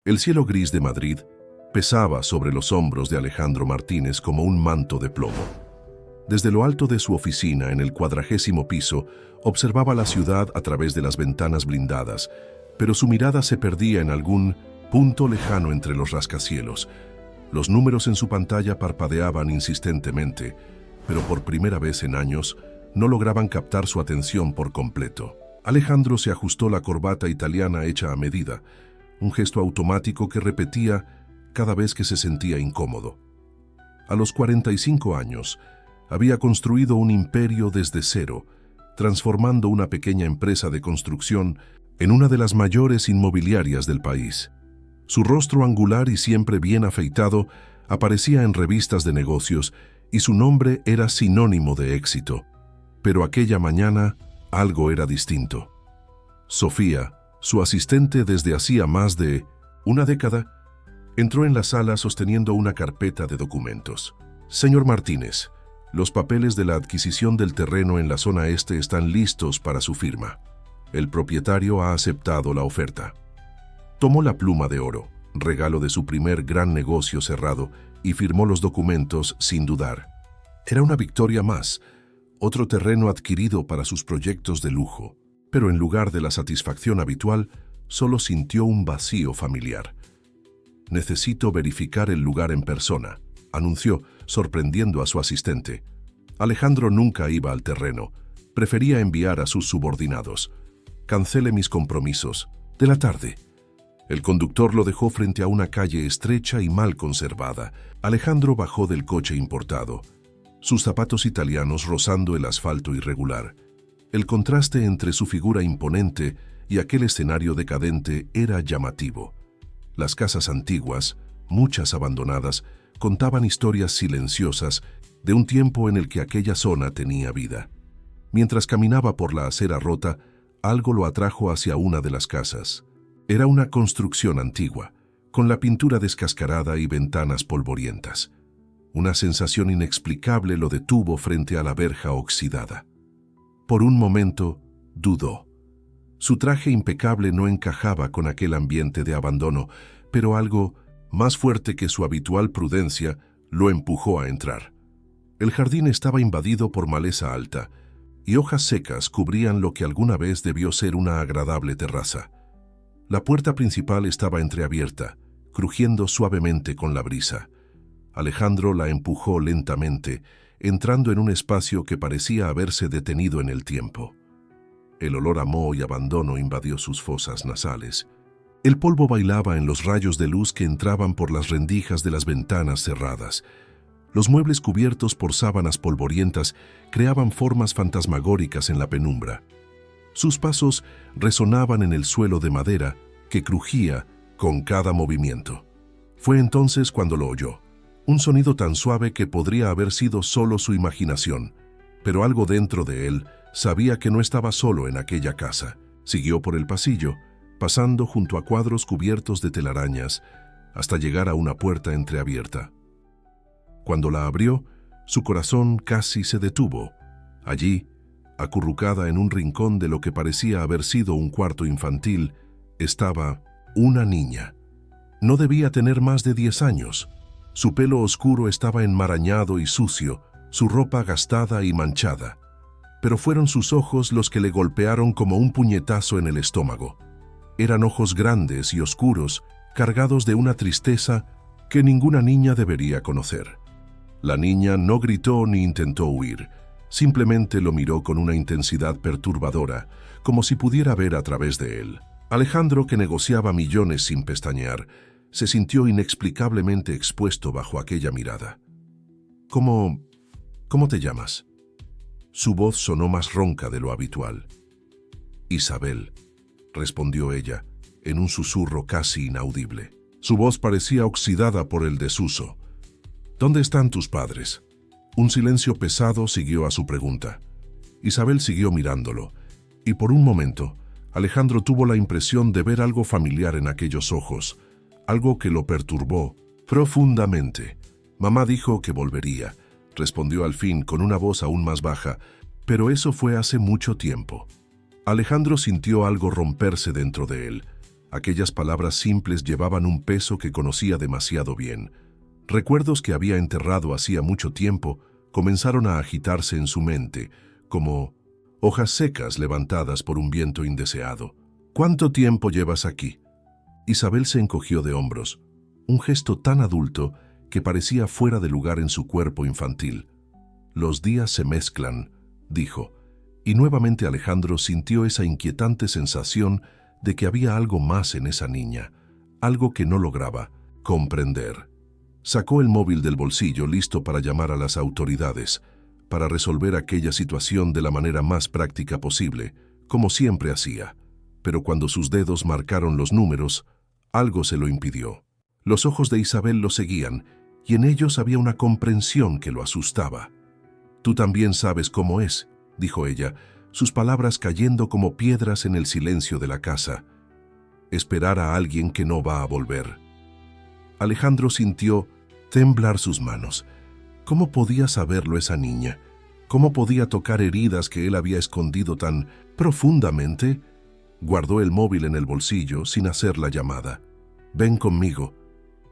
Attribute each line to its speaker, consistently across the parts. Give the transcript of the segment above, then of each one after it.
Speaker 1: El cielo gris de Madrid pesaba sobre los hombros de Alejandro Martínez como un manto de plomo. Desde lo alto de su oficina, en el 40º piso, observaba la ciudad a través de las ventanas blindadas, pero su mirada se perdía en algún punto lejano entre los rascacielos. Los números en su pantalla parpadeaban insistentemente, pero por primera vez en años no lograban captar su atención por completo. Alejandro se ajustó la corbata italiana hecha a medida, un gesto automático que repetía cada vez que se sentía incómodo. A los 45 años, había construido un imperio desde cero, transformando una pequeña empresa de construcción en una de las mayores inmobiliarias del país. Su rostro angular y siempre bien afeitado aparecía en revistas de negocios y su nombre era sinónimo de éxito. Pero aquella mañana algo era distinto. Sofía, su asistente desde hacía más de una década, entró en la sala sosteniendo una carpeta de documentos. Señor Martínez, los papeles de la adquisición del terreno en la zona este están listos para su firma. El propietario ha aceptado la oferta. Tomó la pluma de oro, regalo de su primer gran negocio cerrado, y firmó los documentos sin dudar. Era una victoria más, otro terreno adquirido para sus proyectos de lujo, pero en lugar de la satisfacción habitual, solo sintió un vacío familiar. «Necesito verificar el lugar en persona», anunció, sorprendiendo a su asistente. Alejandro nunca iba al terreno, prefería enviar a sus subordinados. «Cancele mis compromisos. De la tarde». El conductor lo dejó frente a una calle estrecha y mal conservada. Alejandro bajó del coche importado, sus zapatos italianos rozando el asfalto irregular. El contraste entre su figura imponente y aquel escenario decadente era llamativo. Las casas antiguas, muchas abandonadas, contaban historias silenciosas de un tiempo en el que aquella zona tenía vida. Mientras caminaba por la acera rota, algo lo atrajo hacia una de las casas. Era una construcción antigua, con la pintura descascarada y ventanas polvorientas. Una sensación inexplicable lo detuvo frente a la verja oxidada. Por un momento, dudó. Su traje impecable no encajaba con aquel ambiente de abandono, pero algo más fuerte que su habitual prudencia lo empujó a entrar. El jardín estaba invadido por maleza alta, y hojas secas cubrían lo que alguna vez debió ser una agradable terraza. La puerta principal estaba entreabierta, crujiendo suavemente con la brisa. Alejandro la empujó lentamente, entrando en un espacio que parecía haberse detenido en el tiempo. El olor a moho y abandono invadió sus fosas nasales. El polvo bailaba en los rayos de luz que entraban por las rendijas de las ventanas cerradas. Los muebles cubiertos por sábanas polvorientas creaban formas fantasmagóricas en la penumbra. Sus pasos resonaban en el suelo de madera que crujía con cada movimiento. Fue entonces cuando lo oyó. Un sonido tan suave que podría haber sido solo su imaginación, pero algo dentro de él sabía que no estaba solo en aquella casa. Siguió por el pasillo, pasando junto a cuadros cubiertos de telarañas, hasta llegar a una puerta entreabierta. Cuando la abrió, su corazón casi se detuvo. Allí, acurrucada en un rincón de lo que parecía haber sido un cuarto infantil, estaba una niña. No debía tener más de 10 años. Su pelo oscuro estaba enmarañado y sucio, su ropa gastada y manchada. Pero fueron sus ojos los que le golpearon como un puñetazo en el estómago. Eran ojos grandes y oscuros, cargados de una tristeza que ninguna niña debería conocer. La niña no gritó ni intentó huir. Simplemente lo miró con una intensidad perturbadora, como si pudiera ver a través de él. Alejandro, que negociaba millones sin pestañear, se sintió inexplicablemente expuesto bajo aquella mirada. ¿Cómo te llamas? Su voz sonó más ronca de lo habitual. Isabel, respondió ella, en un susurro casi inaudible. Su voz parecía oxidada por el desuso. ¿Dónde están tus padres? Un silencio pesado siguió a su pregunta. Isabel siguió mirándolo, y por un momento, Alejandro tuvo la impresión de ver algo familiar en aquellos ojos, algo que lo perturbó profundamente. Mamá dijo que volvería, respondió al fin con una voz aún más baja, pero eso fue hace mucho tiempo. Alejandro sintió algo romperse dentro de él, Aquellas palabras simples llevaban un peso que conocía demasiado bien. Recuerdos que había enterrado hacía mucho tiempo comenzaron a agitarse en su mente, como hojas secas levantadas por un viento indeseado. ¿Cuánto tiempo llevas aquí? Isabel se encogió de hombros, un gesto tan adulto que parecía fuera de lugar en su cuerpo infantil. Los días se mezclan, dijo, y nuevamente Alejandro sintió esa inquietante sensación de que había algo más en esa niña, algo que no lograba comprender. Sacó el móvil del bolsillo listo para llamar a las autoridades, para resolver aquella situación de la manera más práctica posible, como siempre hacía. Pero cuando sus dedos marcaron los números, algo se lo impidió. Los ojos de Isabel lo seguían, y en ellos había una comprensión que lo asustaba. «Tú también sabes cómo es», dijo ella, sus palabras cayendo como piedras en el silencio de la casa. «Esperar a alguien que no va a volver». Alejandro sintió temblar sus manos. ¿Cómo podía saberlo esa niña? ¿Cómo podía tocar heridas que él había escondido tan profundamente? Guardó el móvil en el bolsillo sin hacer la llamada. «Ven conmigo».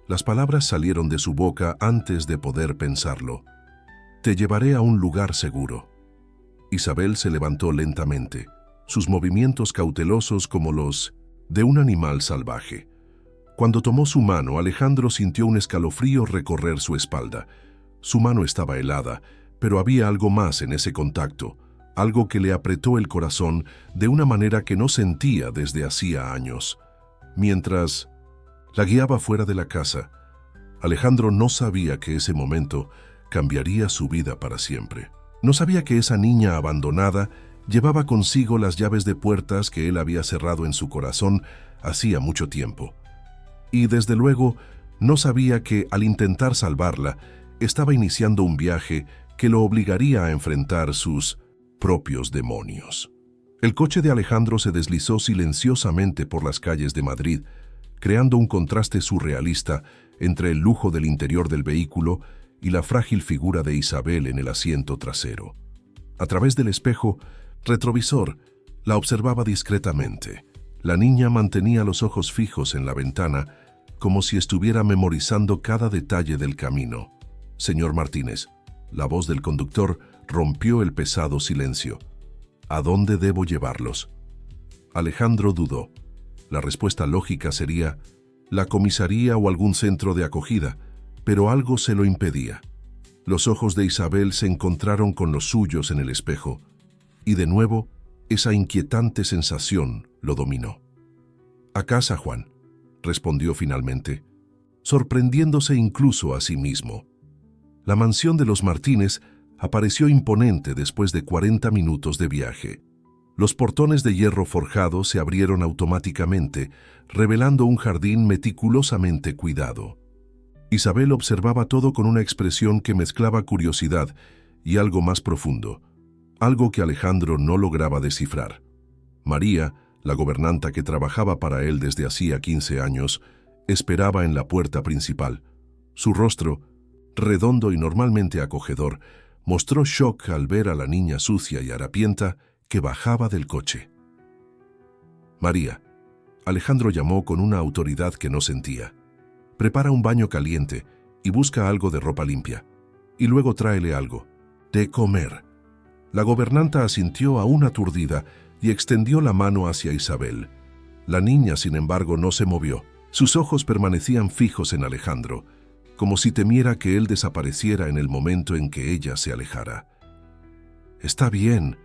Speaker 1: Las palabras salieron de su boca antes de poder pensarlo. «Te llevaré a un lugar seguro». Isabel se levantó lentamente, sus movimientos cautelosos como los de un animal salvaje. Cuando tomó su mano, Alejandro sintió un escalofrío recorrer su espalda. Su mano estaba helada, pero había algo más en ese contacto, algo que le apretó el corazón de una manera que no sentía desde hacía años. Mientras la guiaba fuera de la casa, Alejandro no sabía que ese momento cambiaría su vida para siempre. No sabía que esa niña abandonada llevaba consigo las llaves de puertas que él había cerrado en su corazón hacía mucho tiempo. Y desde luego no sabía que al intentar salvarla, estaba iniciando un viaje que lo obligaría a enfrentar sus propios demonios. El coche de Alejandro se deslizó silenciosamente por las calles de Madrid, creando un contraste surrealista entre el lujo del interior del vehículo y la frágil figura de Isabel en el asiento trasero. A través del espejo retrovisor, la observaba discretamente. La niña mantenía los ojos fijos en la ventana, como si estuviera memorizando cada detalle del camino. «Señor Martínez», la voz del conductor rompió el pesado silencio. «¿A dónde debo llevarlos?» Alejandro dudó. La respuesta lógica sería la comisaría o algún centro de acogida, pero algo se lo impedía. Los ojos de Isabel se encontraron con los suyos en el espejo, y de nuevo esa inquietante sensación lo dominó. «A casa, Juan», respondió finalmente, sorprendiéndose incluso a sí mismo. La mansión de los Martínez apareció imponente después de 40 minutos de viaje. Los portones de hierro forjado se abrieron automáticamente, revelando un jardín meticulosamente cuidado. Isabel observaba todo con una expresión que mezclaba curiosidad y algo más profundo, algo que Alejandro no lograba descifrar. María, la gobernanta que trabajaba para él desde hacía 15 años, esperaba en la puerta principal. Su rostro, redondo y normalmente acogedor, mostró shock al ver a la niña sucia y harapienta que bajaba del coche. «María», Alejandro llamó con una autoridad que no sentía. «Prepara un baño caliente y busca algo de ropa limpia. Y luego tráele algo de comer». La gobernanta asintió aún aturdida y extendió la mano hacia Isabel. La niña, sin embargo, no se movió. Sus ojos permanecían fijos en Alejandro, como si temiera que él desapareciera en el momento en que ella se alejara. «Está bien»,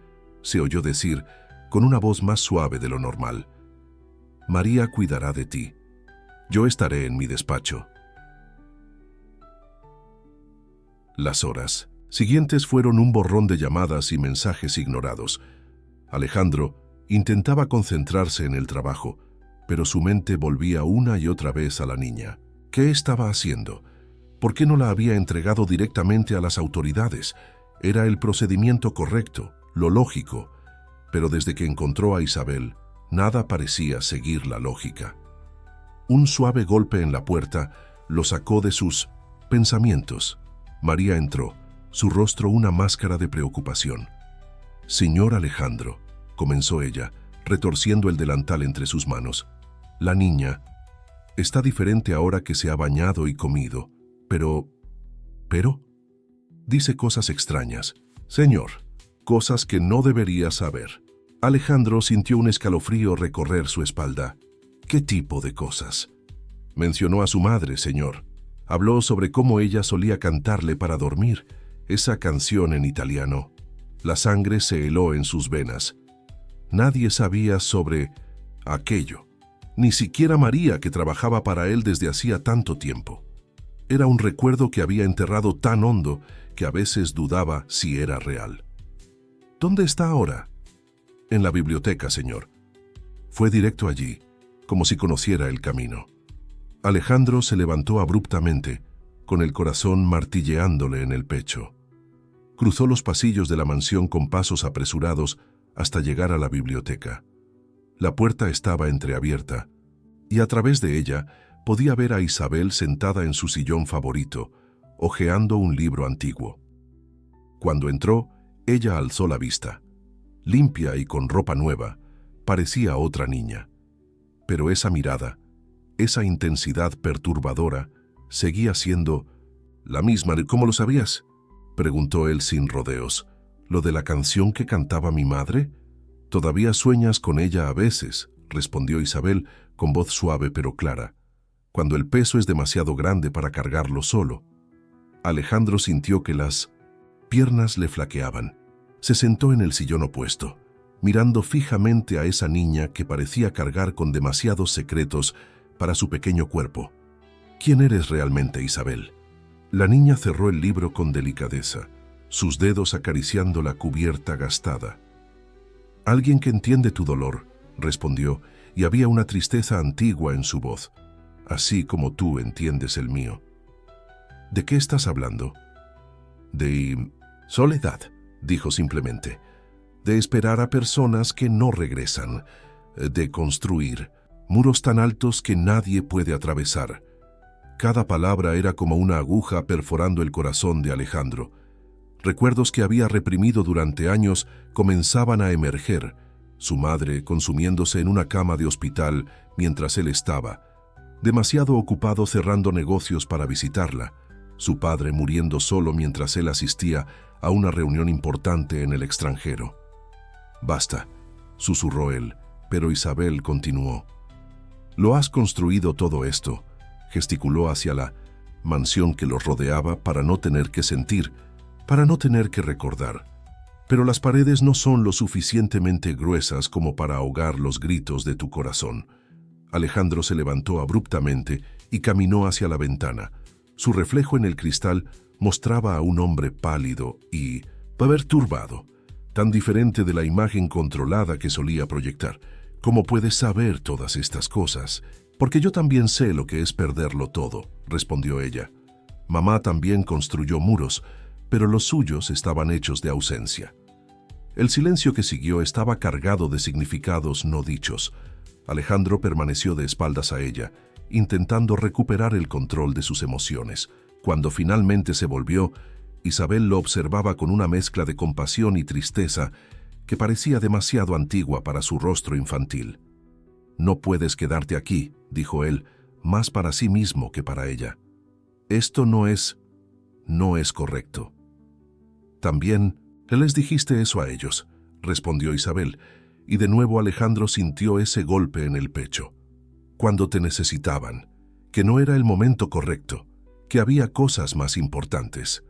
Speaker 1: se oyó decir, con una voz más suave de lo normal. «María cuidará de ti. Yo estaré en mi despacho». Las horas siguientes fueron un borrón de llamadas y mensajes ignorados. Alejandro intentaba concentrarse en el trabajo, pero su mente volvía una y otra vez a la niña. ¿Qué estaba haciendo? ¿Por qué no la había entregado directamente a las autoridades? Era el procedimiento correcto, lo lógico, pero desde que encontró a Isabel, nada parecía seguir la lógica. Un suave golpe en la puerta lo sacó de sus pensamientos. María entró, su rostro una máscara de preocupación. «Señor Alejandro», comenzó ella, retorciendo el delantal entre sus manos. La niña está diferente ahora que se ha bañado y comido, pero... Dice cosas extrañas. Señor, cosas que no debería saber. Alejandro sintió un escalofrío recorrer su espalda. ¿Qué tipo de cosas? Mencionó a su madre, señor. Habló sobre cómo ella solía cantarle para dormir, esa canción en italiano. La sangre se heló en sus venas. Nadie sabía sobre aquello, ni siquiera María, que trabajaba para él desde hacía tanto tiempo. Era un recuerdo que había enterrado tan hondo que a veces dudaba si era real. ¿Dónde está ahora? En la biblioteca, señor. Fue directo allí, como si conociera el camino. Alejandro se levantó abruptamente, con el corazón martilleándole en el pecho. Cruzó los pasillos de la mansión con pasos apresurados hasta llegar a la biblioteca. La puerta estaba entreabierta, y a través de ella podía ver a Isabel sentada en su sillón favorito, hojeando un libro antiguo. Cuando entró, ella alzó la vista. Limpia y con ropa nueva, parecía otra niña. Pero esa mirada, esa intensidad perturbadora, seguía siendo la misma. ¿Cómo lo sabías?, preguntó él sin rodeos. ¿Lo de la canción que cantaba mi madre? Todavía sueñas con ella a veces, respondió Isabel con voz suave pero clara, cuando el peso es demasiado grande para cargarlo solo. Alejandro sintió que las piernas le flaqueaban. Se sentó en el sillón opuesto, mirando fijamente a esa niña que parecía cargar con demasiados secretos para su pequeño cuerpo. ¿Quién eres realmente, Isabel? La niña cerró el libro con delicadeza, sus dedos acariciando la cubierta gastada. Alguien que entiende tu dolor, respondió, y había una tristeza antigua en su voz, así como tú entiendes el mío. ¿De qué estás hablando? De soledad, dijo simplemente. De esperar a personas que no regresan. De construir muros tan altos que nadie puede atravesar. Cada palabra era como una aguja perforando el corazón de Alejandro. Recuerdos que había reprimido durante años comenzaban a emerger. Su madre consumiéndose en una cama de hospital mientras él estaba, demasiado ocupado cerrando negocios para visitarla. Su padre muriendo solo mientras él asistía a una reunión importante en el extranjero. «Basta», susurró él, pero Isabel continuó. «Lo has construido todo esto», gesticuló hacia la mansión que los rodeaba para no tener que sentir, para no tener que recordar. Pero las paredes no son lo suficientemente gruesas como para ahogar los gritos de tu corazón. Alejandro se levantó abruptamente y caminó hacia la ventana. Su reflejo en el cristal mostraba a un hombre pálido y perturbado, tan diferente de la imagen controlada que solía proyectar. «¿Cómo puedes saber todas estas cosas?» «Porque yo también sé lo que es perderlo todo», respondió ella. «Mamá también construyó muros, pero los suyos estaban hechos de ausencia». El silencio que siguió estaba cargado de significados no dichos. Alejandro permaneció de espaldas a ella, intentando recuperar el control de sus emociones. Cuando finalmente se volvió, Isabel lo observaba con una mezcla de compasión y tristeza que parecía demasiado antigua para su rostro infantil. «No puedes quedarte aquí», dijo él, más para sí mismo que para ella. «Esto no es correcto». «También les dijiste eso a ellos», respondió Isabel, y de nuevo Alejandro sintió ese golpe en el pecho. «Cuando te necesitaban, que no era el momento correcto, que había cosas más importantes».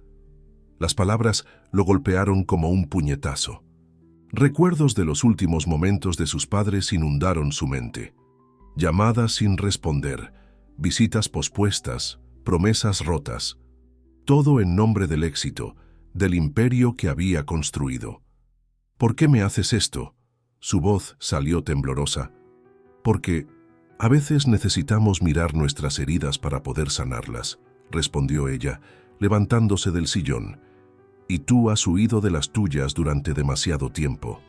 Speaker 1: Las palabras lo golpearon como un puñetazo. Recuerdos de los últimos momentos de sus padres inundaron su mente. Llamadas sin responder, visitas pospuestas, promesas rotas. Todo en nombre del éxito, del imperio que había construido. «¿Por qué me haces esto?», su voz salió temblorosa. «Porque a veces necesitamos mirar nuestras heridas para poder sanarlas», respondió ella, levantándose del sillón. «Y tú has huido de las tuyas durante demasiado tiempo».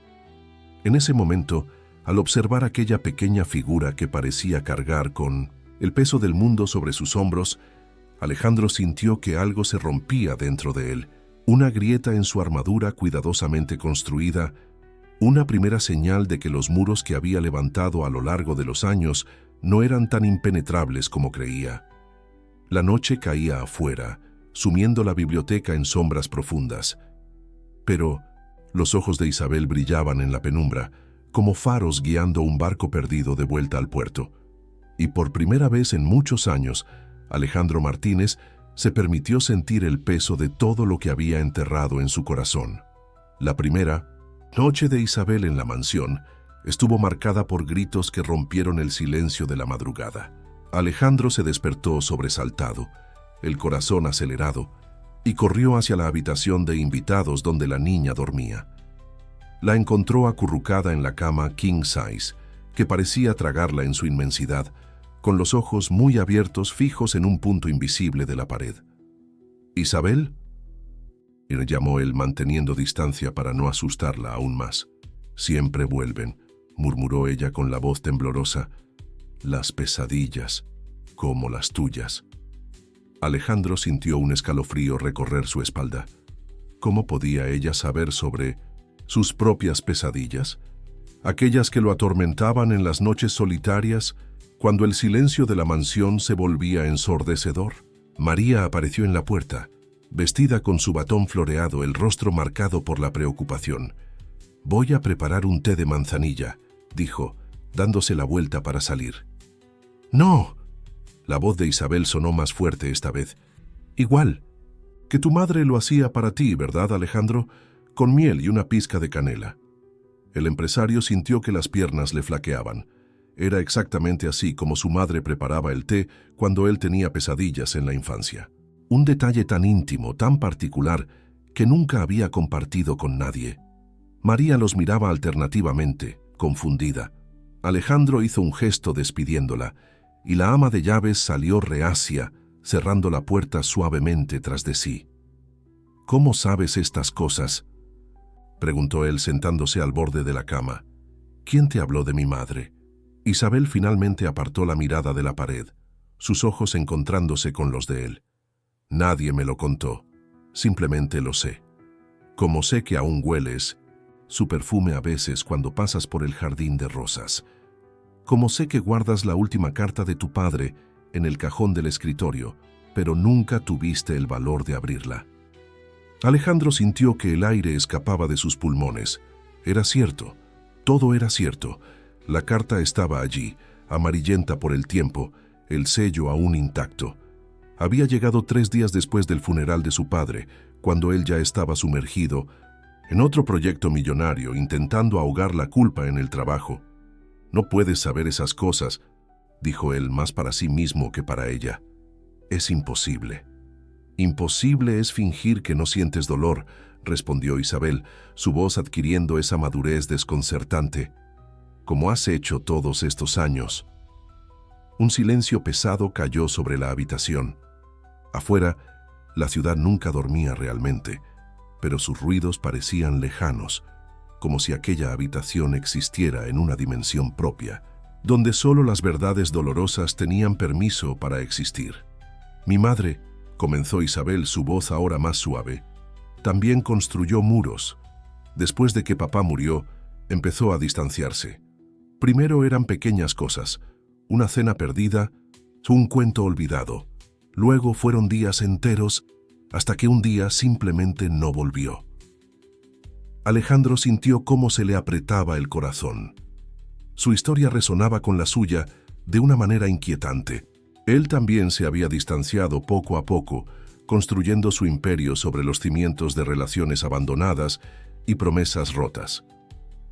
Speaker 1: En ese momento, al observar aquella pequeña figura que parecía cargar con el peso del mundo sobre sus hombros, Alejandro sintió que algo se rompía dentro de él, una grieta en su armadura cuidadosamente construida, una primera señal de que los muros que había levantado a lo largo de los años no eran tan impenetrables como creía. La noche caía afuera, sumiendo la biblioteca en sombras profundas. Pero los ojos de Isabel brillaban en la penumbra, como faros guiando un barco perdido de vuelta al puerto. Y por primera vez en muchos años, Alejandro Martínez se permitió sentir el peso de todo lo que había enterrado en su corazón. La primera noche de Isabel en la mansión estuvo marcada por gritos que rompieron el silencio de la madrugada. Alejandro se despertó sobresaltado, el corazón acelerado, y corrió hacia la habitación de invitados donde la niña dormía. La encontró acurrucada en la cama king size, que parecía tragarla en su inmensidad, con los ojos muy abiertos fijos en un punto invisible de la pared. «¿Isabel?», llamó él manteniendo distancia para no asustarla aún más. «Siempre vuelven», murmuró ella con la voz temblorosa. «Las pesadillas, como las tuyas». Alejandro sintió un escalofrío recorrer su espalda. ¿Cómo podía ella saber sobre sus propias pesadillas? Aquellas que lo atormentaban en las noches solitarias, cuando el silencio de la mansión se volvía ensordecedor. María apareció en la puerta, vestida con su batón floreado, el rostro marcado por la preocupación. «Voy a preparar un té de manzanilla», dijo, dándose la vuelta para salir. «No». La voz de Isabel sonó más fuerte esta vez. «Igual, que tu madre lo hacía para ti, ¿verdad, Alejandro? Con miel y una pizca de canela». El empresario sintió que las piernas le flaqueaban. Era exactamente así como su madre preparaba el té cuando él tenía pesadillas en la infancia. Un detalle tan íntimo, tan particular, que nunca había compartido con nadie. María los miraba alternativamente, confundida. Alejandro hizo un gesto despidiéndola, y la ama de llaves salió reacia, cerrando la puerta suavemente tras de sí. «¿Cómo sabes estas cosas?», preguntó él sentándose al borde de la cama. «¿Quién te habló de mi madre?». Isabel finalmente apartó la mirada de la pared, sus ojos encontrándose con los de él. «Nadie me lo contó, simplemente lo sé. Como sé que aún hueles su perfume a veces cuando pasas por el jardín de rosas. Como sé que guardas la última carta de tu padre en el cajón del escritorio, pero nunca tuviste el valor de abrirla». Alejandro sintió que el aire escapaba de sus pulmones. Era cierto, todo era cierto. La carta estaba allí, amarillenta por el tiempo, el sello aún intacto. Había llegado 3 días después del funeral de su padre, cuando él ya estaba sumergido en otro proyecto millonario, intentando ahogar la culpa en el trabajo. «No puedes saber esas cosas», dijo él más para sí mismo que para ella. «Es imposible». «Imposible es fingir que no sientes dolor», respondió Isabel, su voz adquiriendo esa madurez desconcertante. «Como has hecho todos estos años». Un silencio pesado cayó sobre la habitación. Afuera, la ciudad nunca dormía realmente, pero sus ruidos parecían lejanos, como si aquella habitación existiera en una dimensión propia, donde solo las verdades dolorosas tenían permiso para existir. «Mi madre», comenzó Isabel, su voz ahora más suave, «también construyó muros. Después de que papá murió, empezó a distanciarse. Primero eran pequeñas cosas, una cena perdida, un cuento olvidado. Luego fueron días enteros, hasta que un día simplemente no volvió». Alejandro sintió cómo se le apretaba el corazón. Su historia resonaba con la suya de una manera inquietante. Él también se había distanciado poco a poco, construyendo su imperio sobre los cimientos de relaciones abandonadas y promesas rotas.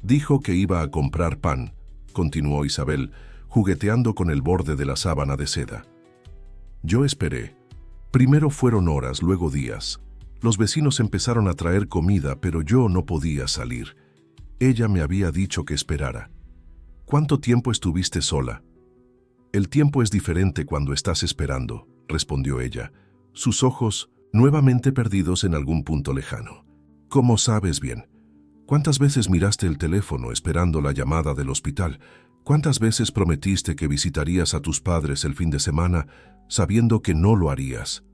Speaker 1: «Dijo que iba a comprar pan», continuó Isabel, jugueteando con el borde de la sábana de seda. «Yo esperé. Primero fueron horas, luego días. Los vecinos empezaron a traer comida, pero yo no podía salir. Ella me había dicho que esperara». «¿Cuánto tiempo estuviste sola?». «El tiempo es diferente cuando estás esperando», respondió ella, sus ojos nuevamente perdidos en algún punto lejano. «¿Cómo sabes bien? ¿Cuántas veces miraste el teléfono esperando la llamada del hospital? ¿Cuántas veces prometiste que visitarías a tus padres el fin de semana sabiendo que no lo harías?»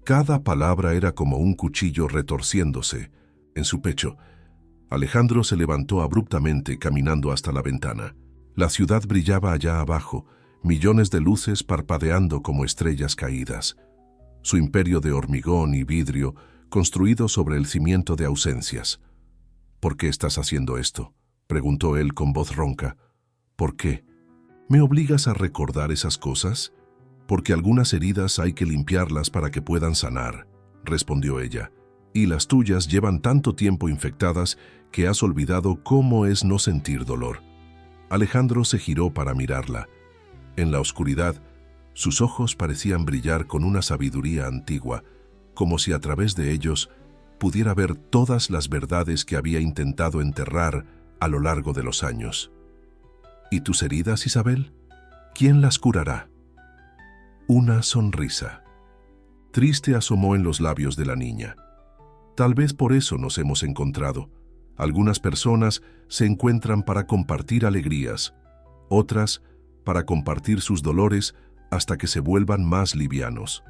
Speaker 1: Cada palabra era como un cuchillo retorciéndose en su pecho. Alejandro se levantó abruptamente caminando hasta la ventana. La ciudad brillaba allá abajo, millones de luces parpadeando como estrellas caídas. Su imperio de hormigón y vidrio construido sobre el cimiento de ausencias. «¿Por qué estás haciendo esto?», preguntó él con voz ronca. «¿Por qué? ¿Me obligas a recordar esas cosas? Porque algunas heridas hay que limpiarlas para que puedan sanar», respondió ella. «Y las tuyas llevan tanto tiempo infectadas que has olvidado cómo es no sentir dolor». Alejandro se giró para mirarla. En la oscuridad, sus ojos parecían brillar con una sabiduría antigua, como si a través de ellos pudiera ver todas las verdades que había intentado enterrar a lo largo de los años. «¿Y tus heridas, Isabel? ¿Quién las curará?». Una sonrisa triste asomó en los labios de la niña. «Tal vez por eso nos hemos encontrado. Algunas personas se encuentran para compartir alegrías, otras para compartir sus dolores hasta que se vuelvan más livianos».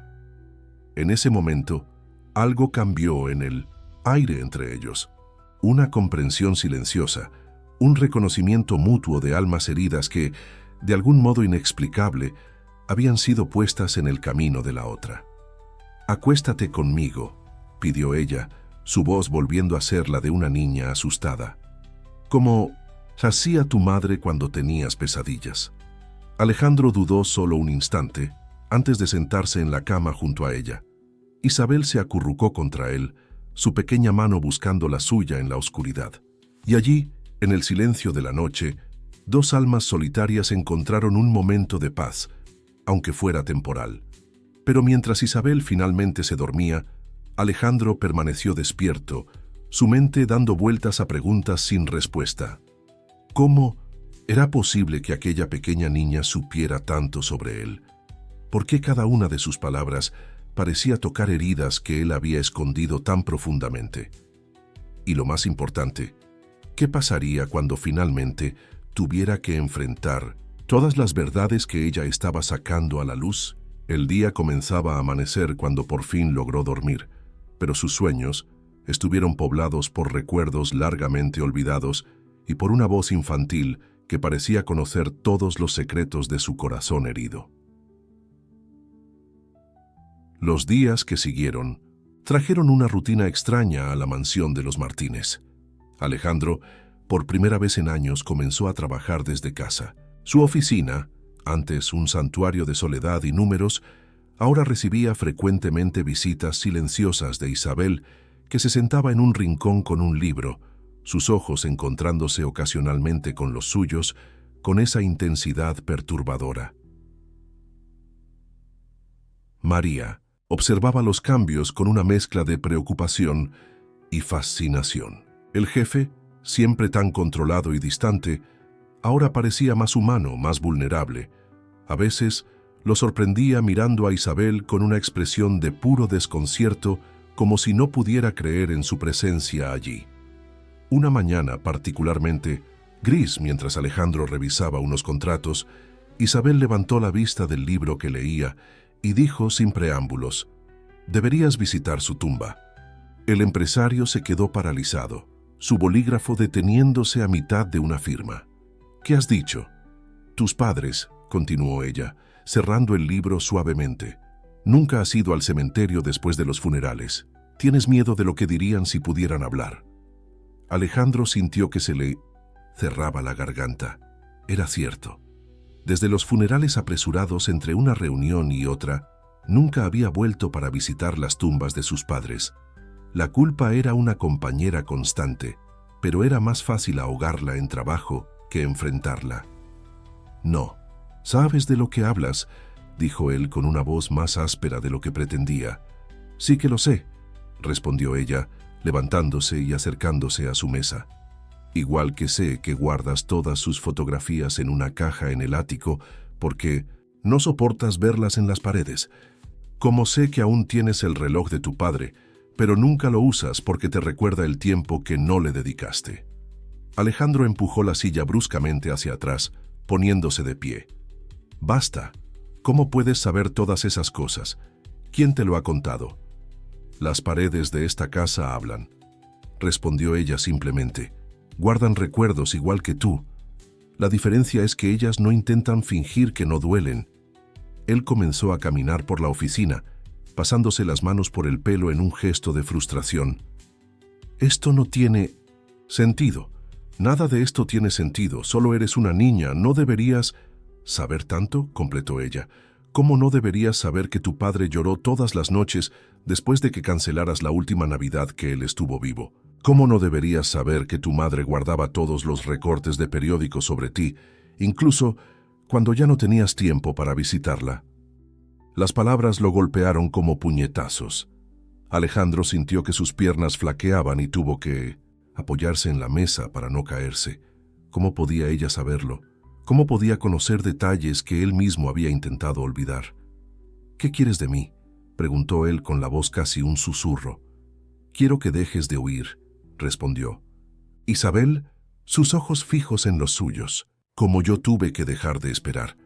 Speaker 1: En ese momento, algo cambió en el aire entre ellos. Una comprensión silenciosa, un reconocimiento mutuo de almas heridas que, de algún modo inexplicable, habían sido puestas en el camino de la otra. «Acuéstate conmigo», pidió ella, su voz volviendo a ser la de una niña asustada. «Como hacía tu madre cuando tenías pesadillas». Alejandro dudó solo un instante antes de sentarse en la cama junto a ella. Isabel se acurrucó contra él, su pequeña mano buscando la suya en la oscuridad. Y allí, en el silencio de la noche, dos almas solitarias encontraron un momento de paz, aunque fuera temporal. Pero mientras Isabel finalmente se dormía, Alejandro permaneció despierto, su mente dando vueltas a preguntas sin respuesta. ¿Cómo era posible que aquella pequeña niña supiera tanto sobre él? ¿Por qué cada una de sus palabras parecía tocar heridas que él había escondido tan profundamente? Y lo más importante, ¿qué pasaría cuando finalmente tuviera que enfrentar todas las verdades que ella estaba sacando a la luz? El día comenzaba a amanecer cuando por fin logró dormir, pero sus sueños estuvieron poblados por recuerdos largamente olvidados y por una voz infantil que parecía conocer todos los secretos de su corazón herido. Los días que siguieron trajeron una rutina extraña a la mansión de los Martínez. Alejandro, por primera vez en años, comenzó a trabajar desde casa. Su oficina, antes un santuario de soledad y números, ahora recibía frecuentemente visitas silenciosas de Isabel, que se sentaba en un rincón con un libro, sus ojos encontrándose ocasionalmente con los suyos, con esa intensidad perturbadora. María observaba los cambios con una mezcla de preocupación y fascinación. El jefe, siempre tan controlado y distante, ahora parecía más humano, más vulnerable. A veces lo sorprendía mirando a Isabel con una expresión de puro desconcierto, como si no pudiera creer en su presencia allí. Una mañana particularmente gris, mientras Alejandro revisaba unos contratos, Isabel levantó la vista del libro que leía y dijo sin preámbulos: «Deberías visitar su tumba». El empresario se quedó paralizado, su bolígrafo deteniéndose a mitad de una firma. «¿Qué has dicho?». «Tus padres», continuó ella, cerrando el libro suavemente. «Nunca has ido al cementerio después de los funerales. Tienes miedo de lo que dirían si pudieran hablar». Alejandro sintió que se le cerraba la garganta. Era cierto. Desde los funerales apresurados entre una reunión y otra, nunca había vuelto para visitar las tumbas de sus padres. La culpa era una compañera constante, pero era más fácil ahogarla en trabajo que enfrentarla. «No, sabes de lo que hablas», dijo él con una voz más áspera de lo que pretendía. «Sí que lo sé», respondió ella, levantándose y acercándose a su mesa. «Igual que sé que guardas todas sus fotografías en una caja en el ático porque no soportas verlas en las paredes. Como sé que aún tienes el reloj de tu padre, pero nunca lo usas porque te recuerda el tiempo que no le dedicaste». Alejandro empujó la silla bruscamente hacia atrás, poniéndose de pie. «Basta. ¿Cómo puedes saber todas esas cosas? ¿Quién te lo ha contado?». «Las paredes de esta casa hablan», respondió ella simplemente. «Guardan recuerdos igual que tú». La diferencia es que ellas no intentan fingir que no duelen. Él comenzó a caminar por la oficina, pasándose las manos por el pelo en un gesto de frustración. Esto no tiene sentido. Nada de esto tiene sentido. Solo eres una niña. ¿No deberías saber tanto?, completó ella. ¿Cómo no deberías saber que tu padre lloró todas las noches después de que cancelaras la última Navidad que él estuvo vivo? ¿Cómo no deberías saber que tu madre guardaba todos los recortes de periódicos sobre ti, incluso cuando ya no tenías tiempo para visitarla? Las palabras lo golpearon como puñetazos. Alejandro sintió que sus piernas flaqueaban y tuvo que apoyarse en la mesa para no caerse. ¿Cómo podía ella saberlo? ¿Cómo podía conocer detalles que él mismo había intentado olvidar? «¿Qué quieres de mí?», preguntó él con la voz casi un susurro. «Quiero que dejes de huir», respondió. Isabel, sus ojos fijos en los suyos, como yo tuve que dejar de esperar.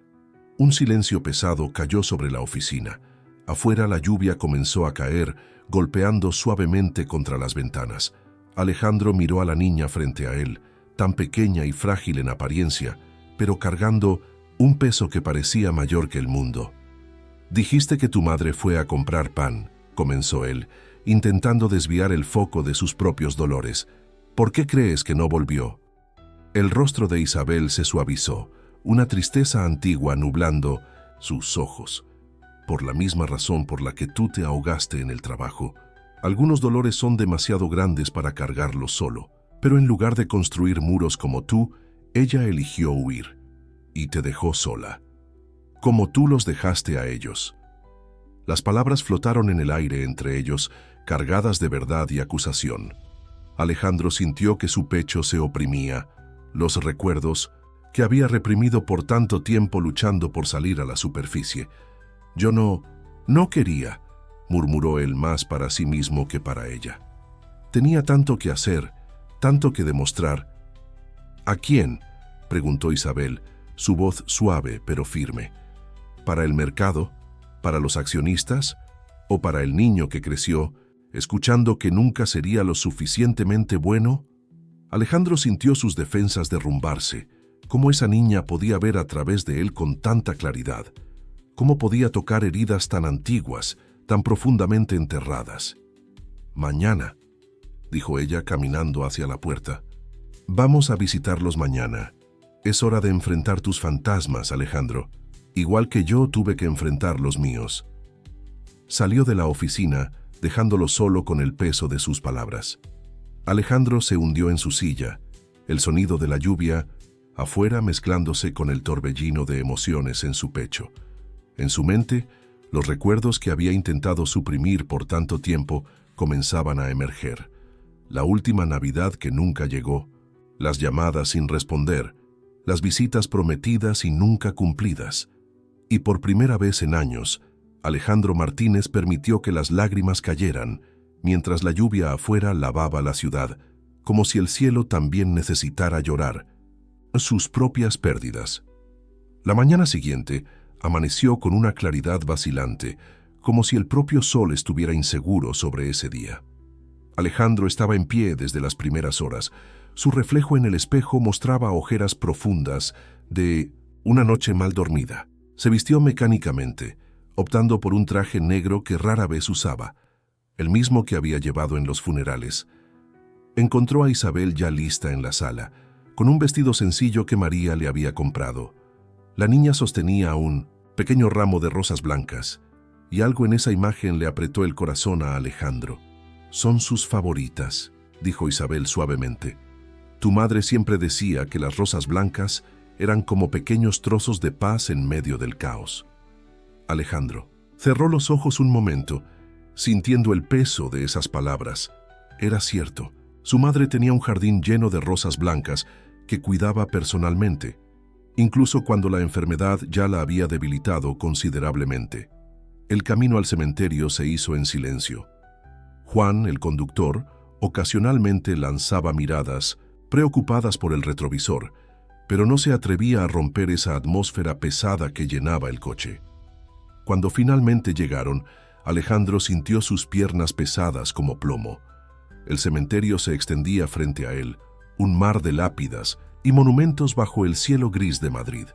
Speaker 1: Un silencio pesado cayó sobre la oficina. Afuera la lluvia comenzó a caer, golpeando suavemente contra las ventanas. Alejandro miró a la niña frente a él, tan pequeña y frágil en apariencia, pero cargando un peso que parecía mayor que el mundo. «Dijiste que tu madre fue a comprar pan», comenzó él, intentando desviar el foco de sus propios dolores. «¿Por qué crees que no volvió?». El rostro de Isabel se suavizó, una tristeza antigua nublando sus ojos. «Por la misma razón por la que tú te ahogaste en el trabajo. Algunos dolores son demasiado grandes para cargarlos solo, pero en lugar de construir muros como tú, ella eligió huir y te dejó sola, como tú los dejaste a ellos». Las palabras flotaron en el aire entre ellos, cargadas de verdad y acusación. Alejandro sintió que su pecho se oprimía, los recuerdos que había reprimido por tanto tiempo luchando por salir a la superficie. «Yo no quería», murmuró él más para sí mismo que para ella. Tenía tanto que hacer, tanto que demostrar. «¿A quién?», preguntó Isabel, su voz suave pero firme. «¿Para el mercado? ¿Para los accionistas? ¿O para el niño que creció, escuchando que nunca sería lo suficientemente bueno?». Alejandro sintió sus defensas derrumbarse. ¿Cómo esa niña podía ver a través de él con tanta claridad? ¿Cómo podía tocar heridas tan antiguas, tan profundamente enterradas? «Mañana», dijo ella caminando hacia la puerta. «Vamos a visitarlos mañana. Es hora de enfrentar tus fantasmas, Alejandro, igual que yo tuve que enfrentar los míos». Salió de la oficina, dejándolo solo con el peso de sus palabras. Alejandro se hundió en su silla, el sonido de la lluvia afuera mezclándose con el torbellino de emociones en su pecho. En su mente, los recuerdos que había intentado suprimir por tanto tiempo comenzaban a emerger. La última Navidad que nunca llegó, las llamadas sin responder, las visitas prometidas y nunca cumplidas. Y por primera vez en años, Alejandro Martínez permitió que las lágrimas cayeran, mientras la lluvia afuera lavaba la ciudad, como si el cielo también necesitara llorar sus propias pérdidas. La mañana siguiente amaneció con una claridad vacilante, como si el propio sol estuviera inseguro sobre ese día. Alejandro estaba en pie desde las primeras horas. Su reflejo en el espejo mostraba ojeras profundas de una noche mal dormida. Se vistió mecánicamente, optando por un traje negro que rara vez usaba, el mismo que había llevado en los funerales. Encontró a Isabel ya lista en la sala, con un vestido sencillo que María le había comprado. La niña sostenía un pequeño ramo de rosas blancas, y algo en esa imagen le apretó el corazón a Alejandro. «Son sus favoritas», dijo Isabel suavemente. «Tu madre siempre decía que las rosas blancas eran como pequeños trozos de paz en medio del caos». Alejandro cerró los ojos un momento, sintiendo el peso de esas palabras. Era cierto, su madre tenía un jardín lleno de rosas blancas que cuidaba personalmente, incluso cuando la enfermedad ya la había debilitado considerablemente. El camino al cementerio se hizo en silencio. Juan, el conductor, ocasionalmente lanzaba miradas, preocupadas por el retrovisor, pero no se atrevía a romper esa atmósfera pesada que llenaba el coche. Cuando finalmente llegaron, Alejandro sintió sus piernas pesadas como plomo. El cementerio se extendía frente a él, un mar de lápidas, y monumentos bajo el cielo gris de Madrid.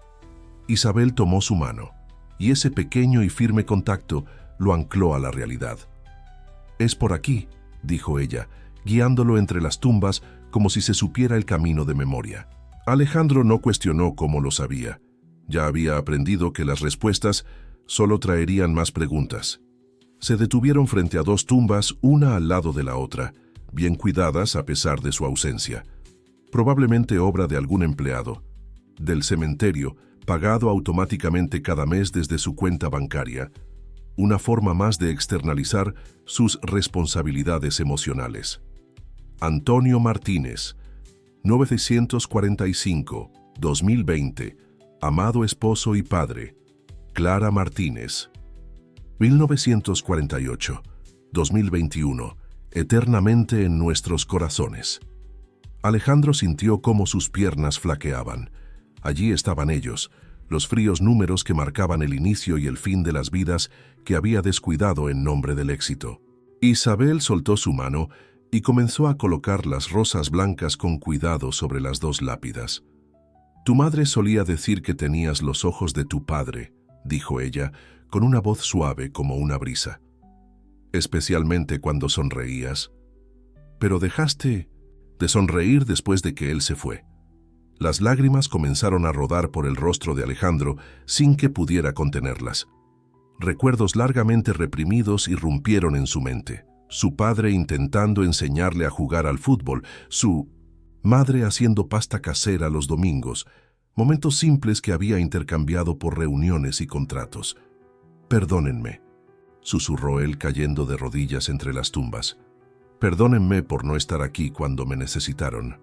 Speaker 1: Isabel tomó su mano, y ese pequeño y firme contacto lo ancló a la realidad. «Es por aquí», dijo ella, guiándolo entre las tumbas como si se supiera el camino de memoria. Alejandro no cuestionó cómo lo sabía. Ya había aprendido que las respuestas solo traerían más preguntas. Se detuvieron frente a dos tumbas, una al lado de la otra, bien cuidadas a pesar de su ausencia. Probablemente obra de algún empleado del cementerio, pagado automáticamente cada mes desde su cuenta bancaria, una forma más de externalizar sus responsabilidades emocionales. Antonio Martínez, 945-2020, amado esposo y padre. Clara Martínez, 1948-2021, eternamente en nuestros corazones. Alejandro sintió cómo sus piernas flaqueaban. Allí estaban ellos, los fríos números que marcaban el inicio y el fin de las vidas que había descuidado en nombre del éxito. Isabel soltó su mano y comenzó a colocar las rosas blancas con cuidado sobre las dos lápidas. «Tu madre solía decir que tenías los ojos de tu padre», dijo ella, con una voz suave como una brisa. «Especialmente cuando sonreías. Pero dejaste de sonreír después de que él se fue». Las lágrimas comenzaron a rodar por el rostro de Alejandro sin que pudiera contenerlas. Recuerdos largamente reprimidos irrumpieron en su mente. Su padre intentando enseñarle a jugar al fútbol, su madre haciendo pasta casera los domingos, momentos simples que había intercambiado por reuniones y contratos. «Perdónenme», susurró él cayendo de rodillas entre las tumbas. «Perdónenme por no estar aquí cuando me necesitaron».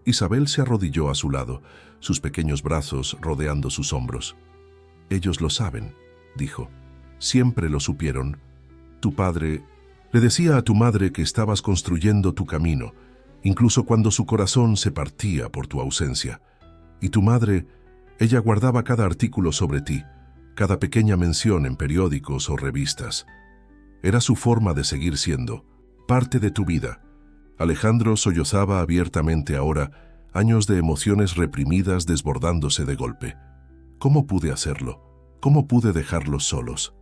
Speaker 1: Isabel se arrodilló a su lado, sus pequeños brazos rodeando sus hombros. «Ellos lo saben», dijo. «Siempre lo supieron. Tu padre le decía a tu madre que estabas construyendo tu camino, incluso cuando su corazón se partía por tu ausencia. Y tu madre, ella guardaba cada artículo sobre ti, cada pequeña mención en periódicos o revistas. Era su forma de seguir siendo, parte de tu vida». Alejandro sollozaba abiertamente ahora, años de emociones reprimidas desbordándose de golpe. «¿Cómo pude hacerlo? ¿Cómo pude dejarlos solos?»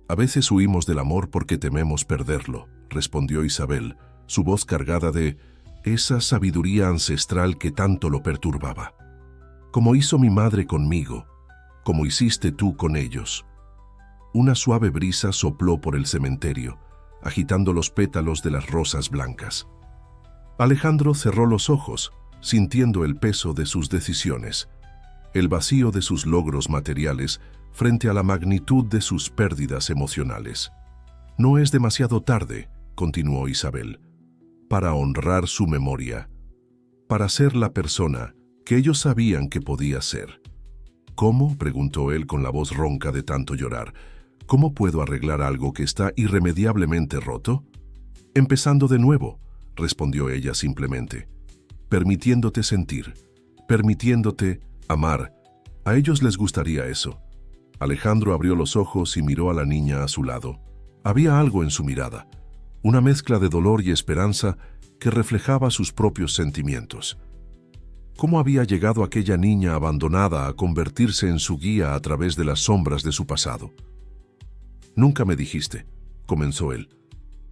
Speaker 1: «A veces huimos del amor porque tememos perderlo», respondió Isabel, su voz cargada de esa sabiduría ancestral que tanto lo perturbaba. «Como hizo mi madre conmigo, como hiciste tú con ellos». Una suave brisa sopló por el cementerio, agitando los pétalos de las rosas blancas. Alejandro cerró los ojos, sintiendo el peso de sus decisiones, el vacío de sus logros materiales frente a la magnitud de sus pérdidas emocionales. «No es demasiado tarde», continuó Isabel, «para honrar su memoria, para ser la persona que ellos sabían que podía ser». «¿Cómo?», preguntó él con la voz ronca de tanto llorar. «¿Cómo puedo arreglar algo que está irremediablemente roto?» «Empezando de nuevo», respondió ella simplemente. «Permitiéndote sentir, permitiéndote amar. A ellos les gustaría eso». Alejandro abrió los ojos y miró a la niña a su lado. Había algo en su mirada, una mezcla de dolor y esperanza que reflejaba sus propios sentimientos. ¿Cómo había llegado aquella niña abandonada a convertirse en su guía a través de las sombras de su pasado? «Nunca me dijiste», comenzó él,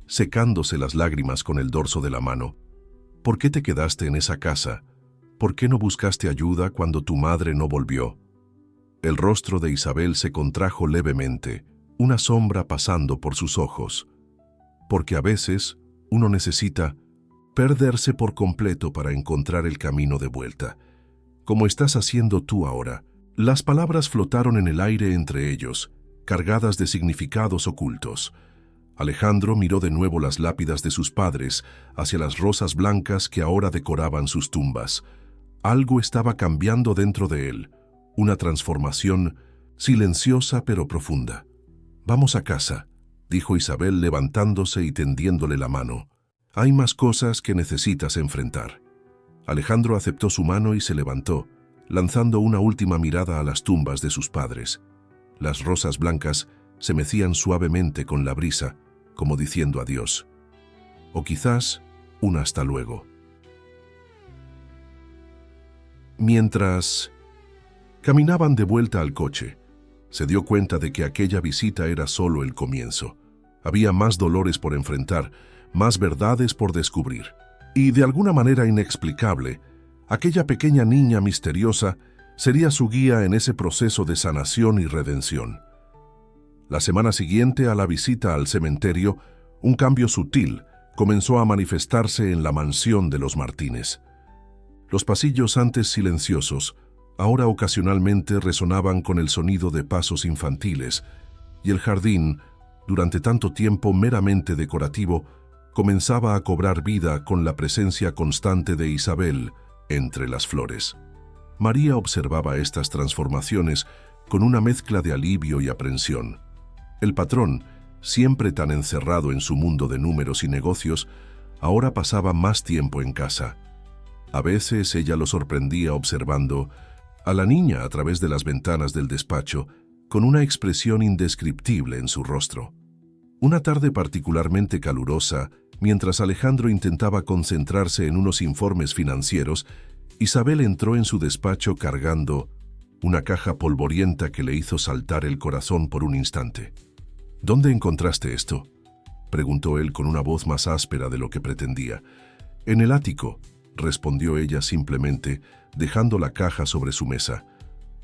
Speaker 1: secándose las lágrimas con el dorso de la mano. «¿Por qué te quedaste en esa casa? ¿Por qué no buscaste ayuda cuando tu madre no volvió?» El rostro de Isabel se contrajo levemente, una sombra pasando por sus ojos. «Porque a veces uno necesita perderse por completo para encontrar el camino de vuelta, como estás haciendo tú ahora». Las palabras flotaron en el aire entre ellos, cargadas de significados ocultos. Alejandro miró de nuevo las lápidas de sus padres hacia las rosas blancas que ahora decoraban sus tumbas. Algo estaba cambiando dentro de él, una transformación silenciosa pero profunda. «Vamos a casa», dijo Isabel levantándose y tendiéndole la mano. «Hay más cosas que necesitas enfrentar». Alejandro aceptó su mano y se levantó, lanzando una última mirada a las tumbas de sus padres. Las rosas blancas se mecían suavemente con la brisa, como diciendo adiós. O quizás un hasta luego. Mientras caminaban de vuelta al coche, se dio cuenta de que aquella visita era solo el comienzo. Había más dolores por enfrentar, más verdades por descubrir. Y de alguna manera inexplicable, aquella pequeña niña misteriosa sería su guía en ese proceso de sanación y redención. La semana siguiente a la visita al cementerio, un cambio sutil comenzó a manifestarse en la mansión de los Martínez. Los pasillos antes silenciosos, ahora ocasionalmente resonaban con el sonido de pasos infantiles, y el jardín, durante tanto tiempo meramente decorativo, comenzaba a cobrar vida con la presencia constante de Isabel entre las flores. María observaba estas transformaciones con una mezcla de alivio y aprensión. El patrón, siempre tan encerrado en su mundo de números y negocios, ahora pasaba más tiempo en casa. A veces ella lo sorprendía observando a la niña a través de las ventanas del despacho, con una expresión indescriptible en su rostro. Una tarde particularmente calurosa, mientras Alejandro intentaba concentrarse en unos informes financieros, Isabel entró en su despacho cargando una caja polvorienta que le hizo saltar el corazón por un instante. «¿Dónde encontraste esto?», preguntó él con una voz más áspera de lo que pretendía. «En el ático», respondió ella simplemente, dejando la caja sobre su mesa,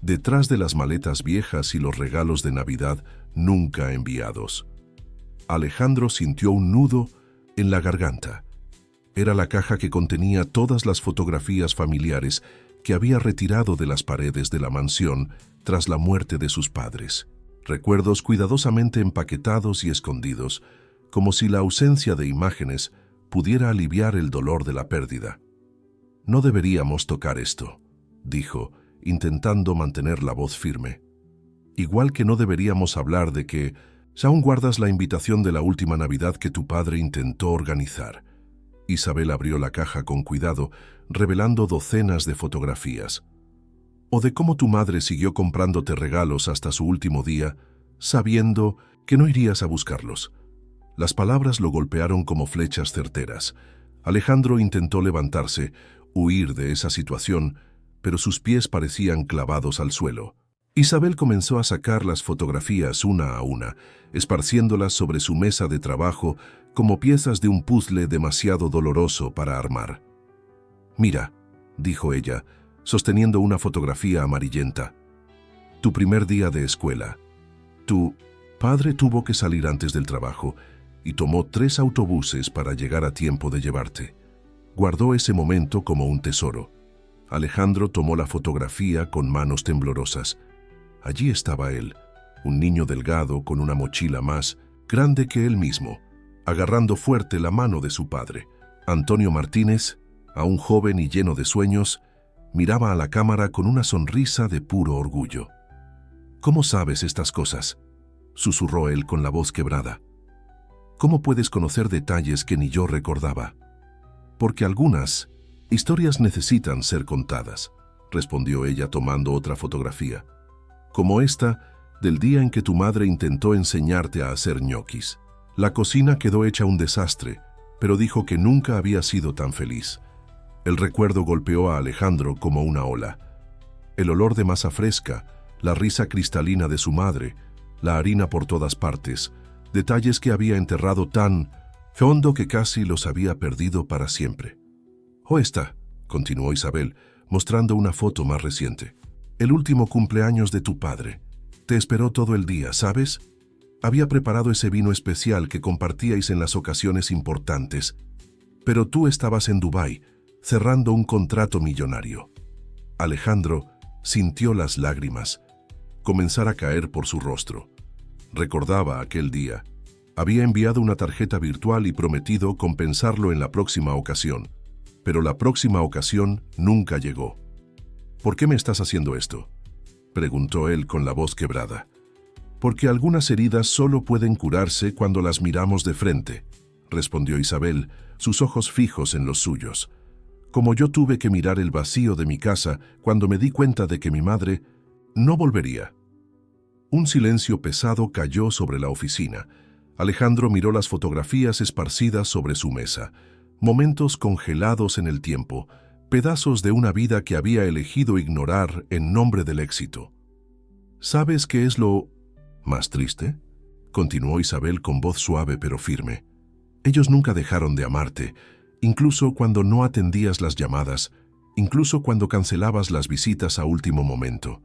Speaker 1: detrás de las maletas viejas y los regalos de Navidad nunca enviados. Alejandro sintió un nudo en la garganta. Era la caja que contenía todas las fotografías familiares que había retirado de las paredes de la mansión tras la muerte de sus padres. Recuerdos cuidadosamente empaquetados y escondidos, como si la ausencia de imágenes pudiera aliviar el dolor de la pérdida. «No deberíamos tocar esto», dijo, intentando mantener la voz firme. «Igual que no deberíamos hablar de que aún guardas la invitación de la última Navidad que tu padre intentó organizar». Isabel abrió la caja con cuidado, revelando docenas de fotografías. «O de cómo tu madre siguió comprándote regalos hasta su último día, sabiendo que no irías a buscarlos». Las palabras lo golpearon como flechas certeras. Alejandro intentó levantarse, huir de esa situación, pero sus pies parecían clavados al suelo. Isabel comenzó a sacar las fotografías una a una, esparciéndolas sobre su mesa de trabajo como piezas de un puzzle demasiado doloroso para armar. «Mira», dijo ella, sosteniendo una fotografía amarillenta. «Tu primer día de escuela. Tu padre tuvo que salir antes del trabajo y tomó 3 autobuses para llegar a tiempo de llevarte. Guardó ese momento como un tesoro». Alejandro tomó la fotografía con manos temblorosas. Allí estaba él, un niño delgado con una mochila más grande que él mismo, agarrando fuerte la mano de su padre. Antonio Martínez, aún joven y lleno de sueños, miraba a la cámara con una sonrisa de puro orgullo. «¿Cómo sabes estas cosas?», susurró él con la voz quebrada. «¿Cómo puedes conocer detalles que ni yo recordaba?». «Porque algunas historias necesitan ser contadas», respondió ella tomando otra fotografía. «Como esta, del día en que tu madre intentó enseñarte a hacer ñoquis. La cocina quedó hecha un desastre, pero dijo que nunca había sido tan feliz». El recuerdo golpeó a Alejandro como una ola. El olor de masa fresca, la risa cristalina de su madre, la harina por todas partes, detalles que había enterrado tan hondo que casi los había perdido para siempre. «O esta», continuó Isabel, mostrando una foto más reciente. «El último cumpleaños de tu padre. Te esperó todo el día, ¿sabes? Había preparado ese vino especial que compartíais en las ocasiones importantes. Pero tú estabas en Dubái, cerrando un contrato millonario». Alejandro sintió las lágrimas comenzar a caer por su rostro. Recordaba aquel día. Había enviado una tarjeta virtual y prometido compensarlo en la próxima ocasión. Pero la próxima ocasión nunca llegó. «¿Por qué me estás haciendo esto?», preguntó él con la voz quebrada. «Porque algunas heridas solo pueden curarse cuando las miramos de frente», respondió Isabel, sus ojos fijos en los suyos. «Como yo tuve que mirar el vacío de mi casa cuando me di cuenta de que mi madre no volvería». Un silencio pesado cayó sobre la oficina. Alejandro miró las fotografías esparcidas sobre su mesa, momentos congelados en el tiempo, pedazos de una vida que había elegido ignorar en nombre del éxito. ¿Sabes qué es lo más triste?, continuó Isabel con voz suave pero firme. Ellos nunca dejaron de amarte, incluso cuando no atendías las llamadas, incluso cuando cancelabas las visitas a último momento.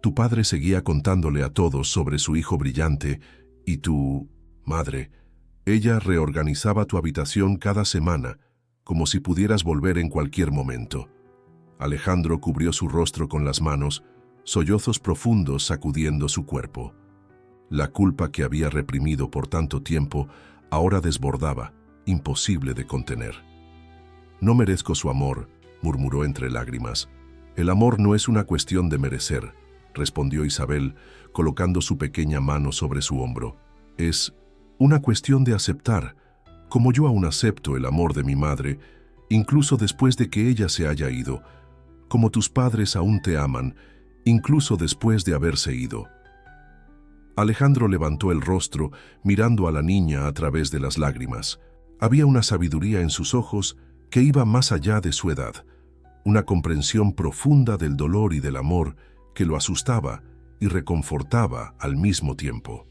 Speaker 1: Tu padre seguía contándole a todos sobre su hijo brillante y tu madre, ella reorganizaba tu habitación cada semana, como si pudieras volver en cualquier momento. Alejandro cubrió su rostro con las manos, sollozos profundos sacudiendo su cuerpo. La culpa que había reprimido por tanto tiempo ahora desbordaba, imposible de contener. No merezco su amor, murmuró entre lágrimas. El amor no es una cuestión de merecer, respondió Isabel, colocando su pequeña mano sobre su hombro. Es una cuestión de aceptar, como yo aún acepto el amor de mi madre, incluso después de que ella se haya ido, como tus padres aún te aman, incluso después de haberse ido. Alejandro levantó el rostro, mirando a la niña a través de las lágrimas. Había una sabiduría en sus ojos que iba más allá de su edad, una comprensión profunda del dolor y del amor que lo asustaba y reconfortaba al mismo tiempo.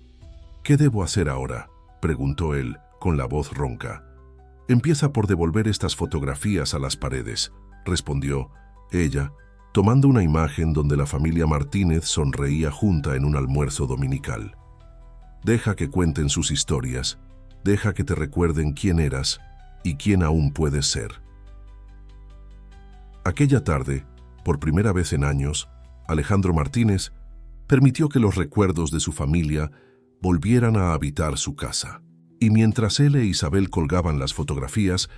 Speaker 1: «¿Qué debo hacer ahora?», preguntó él, con la voz ronca. «Empieza por devolver estas fotografías a las paredes», respondió ella, tomando una imagen donde la familia Martínez sonreía junta en un almuerzo dominical. «Deja que cuenten sus historias, deja que te recuerden quién eras y quién aún puedes ser». Aquella tarde, por primera vez en años, Alejandro Martínez permitió que los recuerdos de su familia volvieran a habitar su casa. Y mientras él e Isabel colgaban las fotografías,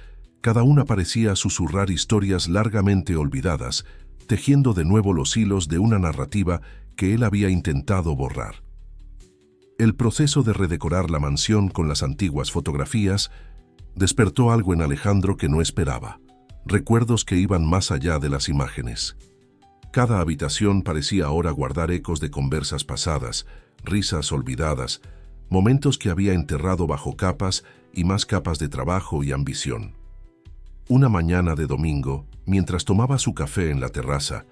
Speaker 1: cada una parecía susurrar historias largamente olvidadas, tejiendo de nuevo los hilos de una narrativa que él había intentado borrar. El proceso de redecorar la mansión con las antiguas fotografías despertó algo en Alejandro que no esperaba, recuerdos que iban más allá de las imágenes. Cada habitación parecía ahora guardar ecos de conversas pasadas, risas olvidadas, momentos que había enterrado bajo capas y más capas de trabajo y ambición. Una mañana de domingo, mientras tomaba su café en la terraza,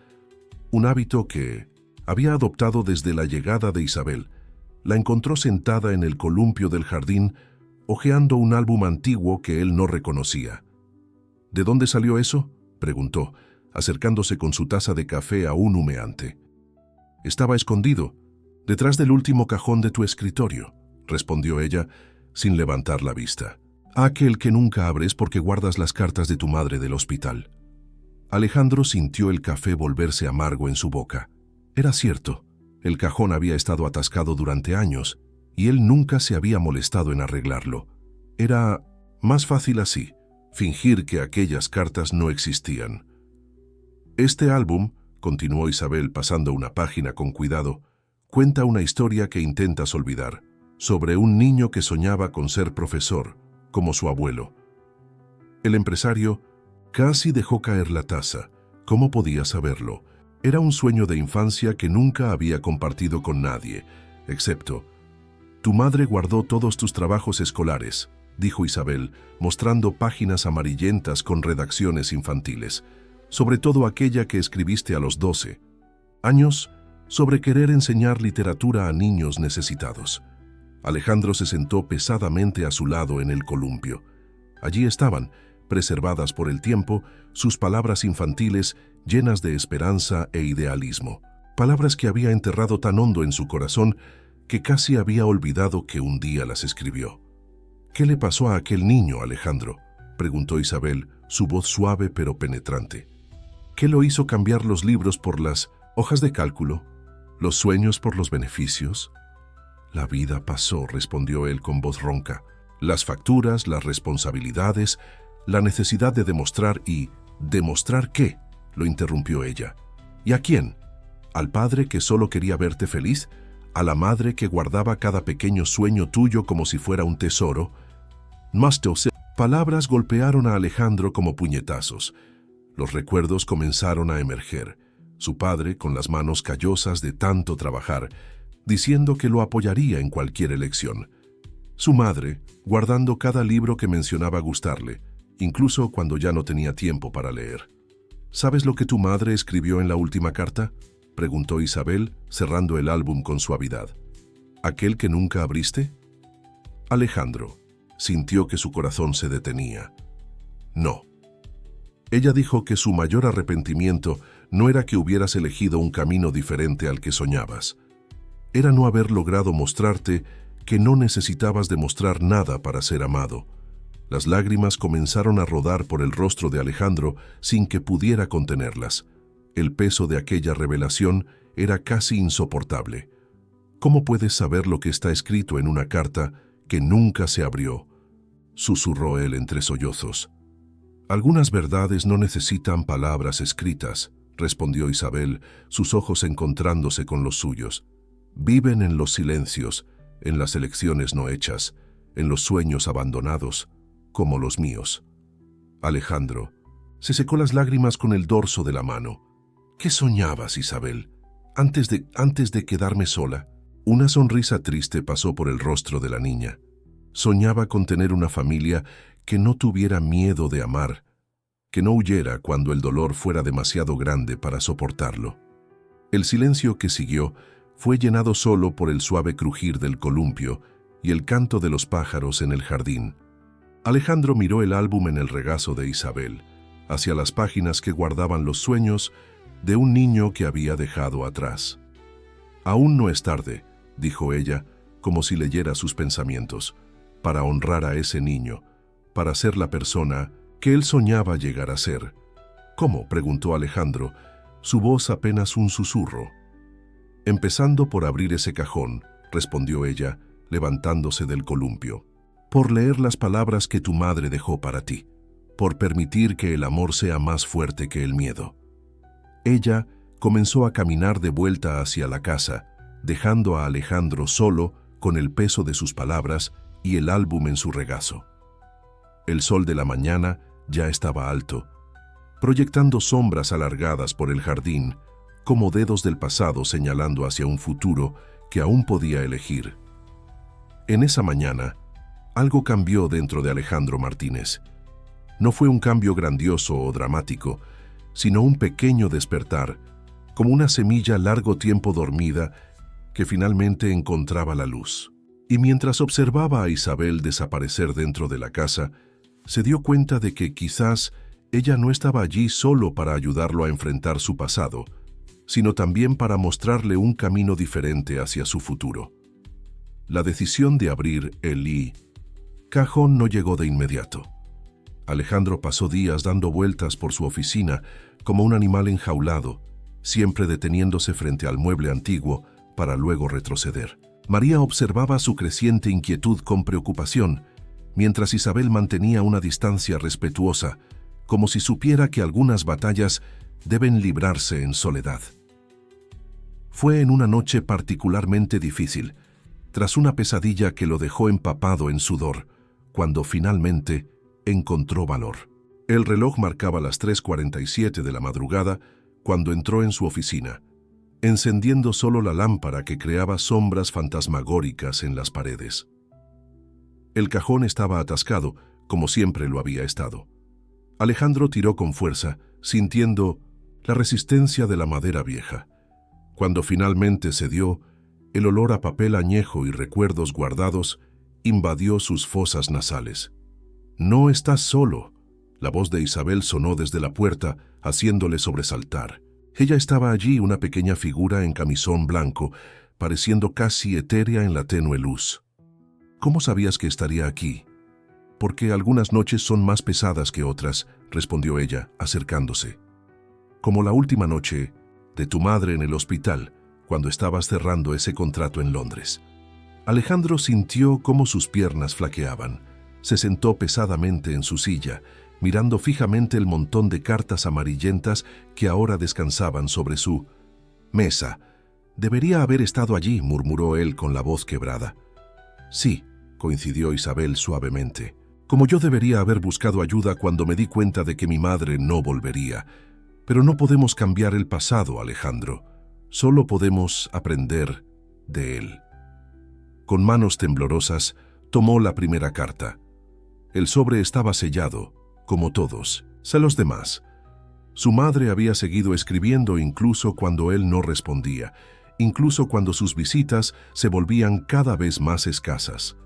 Speaker 1: un hábito que había adoptado desde la llegada de Isabel, la encontró sentada en el columpio del jardín, hojeando un álbum antiguo que él no reconocía. «¿De dónde salió eso?», preguntó, acercándose con su taza de café aún humeante. «Estaba escondido, detrás del último cajón de tu escritorio», respondió ella, sin levantar la vista. «Aquel que nunca abres porque guardas las cartas de tu madre del hospital». Alejandro sintió el café volverse amargo en su boca. Era cierto, el cajón había estado atascado durante años y él nunca se había molestado en arreglarlo. Era más fácil así, fingir que aquellas cartas no existían. «Este álbum», continuó Isabel pasando una página con cuidado, «cuenta una historia que intentas olvidar, sobre un niño que soñaba con ser profesor, como su abuelo». El empresario casi dejó caer la taza. ¿Cómo podía saberlo? Era un sueño de infancia que nunca había compartido con nadie, excepto... «Tu madre guardó todos tus trabajos escolares», dijo Isabel, mostrando páginas amarillentas con redacciones infantiles, sobre todo aquella que escribiste a los 12 años sobre querer enseñar literatura a niños necesitados. Alejandro se sentó pesadamente a su lado en el columpio. Allí estaban, preservadas por el tiempo, sus palabras infantiles llenas de esperanza e idealismo, palabras que había enterrado tan hondo en su corazón que casi había olvidado que un día las escribió. «¿Qué le pasó a aquel niño, Alejandro?», preguntó Isabel, su voz suave pero penetrante. «¿Qué lo hizo cambiar los libros por las hojas de cálculo? ¿Los sueños por los beneficios?». «La vida pasó», respondió él con voz ronca. «Las facturas, las responsabilidades, la necesidad de demostrar y...» «¿Demostrar qué?», lo interrumpió ella. «¿Y a quién? ¿Al padre que solo quería verte feliz? ¿A la madre que guardaba cada pequeño sueño tuyo como si fuera un tesoro?». Palabras golpearon a Alejandro como puñetazos. Los recuerdos comenzaron a emerger. Su padre, con las manos callosas de tanto trabajar, diciendo que lo apoyaría en cualquier elección. Su madre, guardando cada libro que mencionaba gustarle, incluso cuando ya no tenía tiempo para leer. ¿Sabes lo que tu madre escribió en la última carta?, preguntó Isabel, cerrando el álbum con suavidad. ¿Aquel que nunca abriste? Alejandro sintió que su corazón se detenía. No. Ella dijo que su mayor arrepentimiento no era que hubieras elegido un camino diferente al que soñabas. Era no haber logrado mostrarte que no necesitabas demostrar nada para ser amado. Las lágrimas comenzaron a rodar por el rostro de Alejandro sin que pudiera contenerlas. El peso de aquella revelación era casi insoportable. ¿Cómo puedes saber lo que está escrito en una carta que nunca se abrió?, susurró él entre sollozos. Algunas verdades no necesitan palabras escritas, respondió Isabel, sus ojos encontrándose con los suyos. Viven en los silencios, en las elecciones no hechas, en los sueños abandonados, como los míos. Alejandro se secó las lágrimas con el dorso de la mano. ¿Qué soñabas, Isabel? Antes de quedarme sola. Una sonrisa triste pasó por el rostro de la niña. Soñaba con tener una familia que no tuviera miedo de amar, que no huyera cuando el dolor fuera demasiado grande para soportarlo. El silencio que siguió fue llenado solo por el suave crujir del columpio y el canto de los pájaros en el jardín. Alejandro miró el álbum en el regazo de Isabel, hacia las páginas que guardaban los sueños de un niño que había dejado atrás. «Aún no es tarde», dijo ella, como si leyera sus pensamientos, «para honrar a ese niño, para ser la persona que él soñaba llegar a ser». «¿Cómo?», preguntó Alejandro, su voz apenas un susurro. «Empezando por abrir ese cajón», respondió ella, levantándose del columpio. «Por leer las palabras que tu madre dejó para ti, por permitir que el amor sea más fuerte que el miedo». Ella comenzó a caminar de vuelta hacia la casa, dejando a Alejandro solo con el peso de sus palabras y el álbum en su regazo. El sol de la mañana ya estaba alto, proyectando sombras alargadas por el jardín, como dedos del pasado señalando hacia un futuro que aún podía elegir. En esa mañana, algo cambió dentro de Alejandro Martínez. No fue un cambio grandioso o dramático, sino un pequeño despertar, como una semilla largo tiempo dormida que finalmente encontraba la luz. Y mientras observaba a Isabel desaparecer dentro de la casa, se dio cuenta de que quizás ella no estaba allí solo para ayudarlo a enfrentar su pasado, sino también para mostrarle un camino diferente hacia su futuro. La decisión de abrir el cajón no llegó de inmediato. Alejandro pasó días dando vueltas por su oficina como un animal enjaulado, siempre deteniéndose frente al mueble antiguo para luego retroceder. María observaba su creciente inquietud con preocupación, mientras Isabel mantenía una distancia respetuosa, como si supiera que algunas batallas deben librarse en soledad. Fue en una noche particularmente difícil, tras una pesadilla que lo dejó empapado en sudor, cuando finalmente encontró valor. El reloj marcaba las 3:47 de la madrugada cuando entró en su oficina, encendiendo solo la lámpara que creaba sombras fantasmagóricas en las paredes. El cajón estaba atascado, como siempre lo había estado. Alejandro tiró con fuerza, sintiendo la resistencia de la madera vieja. Cuando finalmente cedió, el olor a papel añejo y recuerdos guardados invadió sus fosas nasales. «No estás solo», la voz de Isabel sonó desde la puerta, haciéndole sobresaltar. Ella estaba allí, una pequeña figura en camisón blanco, pareciendo casi etérea en la tenue luz. «¿Cómo sabías que estaría aquí?» «Porque algunas noches son más pesadas que otras», respondió ella, acercándose. «Como la última noche de tu madre en el hospital, cuando estabas cerrando ese contrato en Londres». Alejandro sintió cómo sus piernas flaqueaban. Se sentó pesadamente en su silla, mirando fijamente el montón de cartas amarillentas que ahora descansaban sobre su mesa. «Debería haber estado allí», murmuró él con la voz quebrada. «Sí», coincidió Isabel suavemente. «Como yo debería haber buscado ayuda cuando me di cuenta de que mi madre no volvería. Pero no podemos cambiar el pasado, Alejandro. Solo podemos aprender de él». Con manos temblorosas, tomó la primera carta. El sobre estaba sellado, como todos los demás. Su madre había seguido escribiendo incluso cuando él no respondía, incluso cuando sus visitas se volvían cada vez más escasas.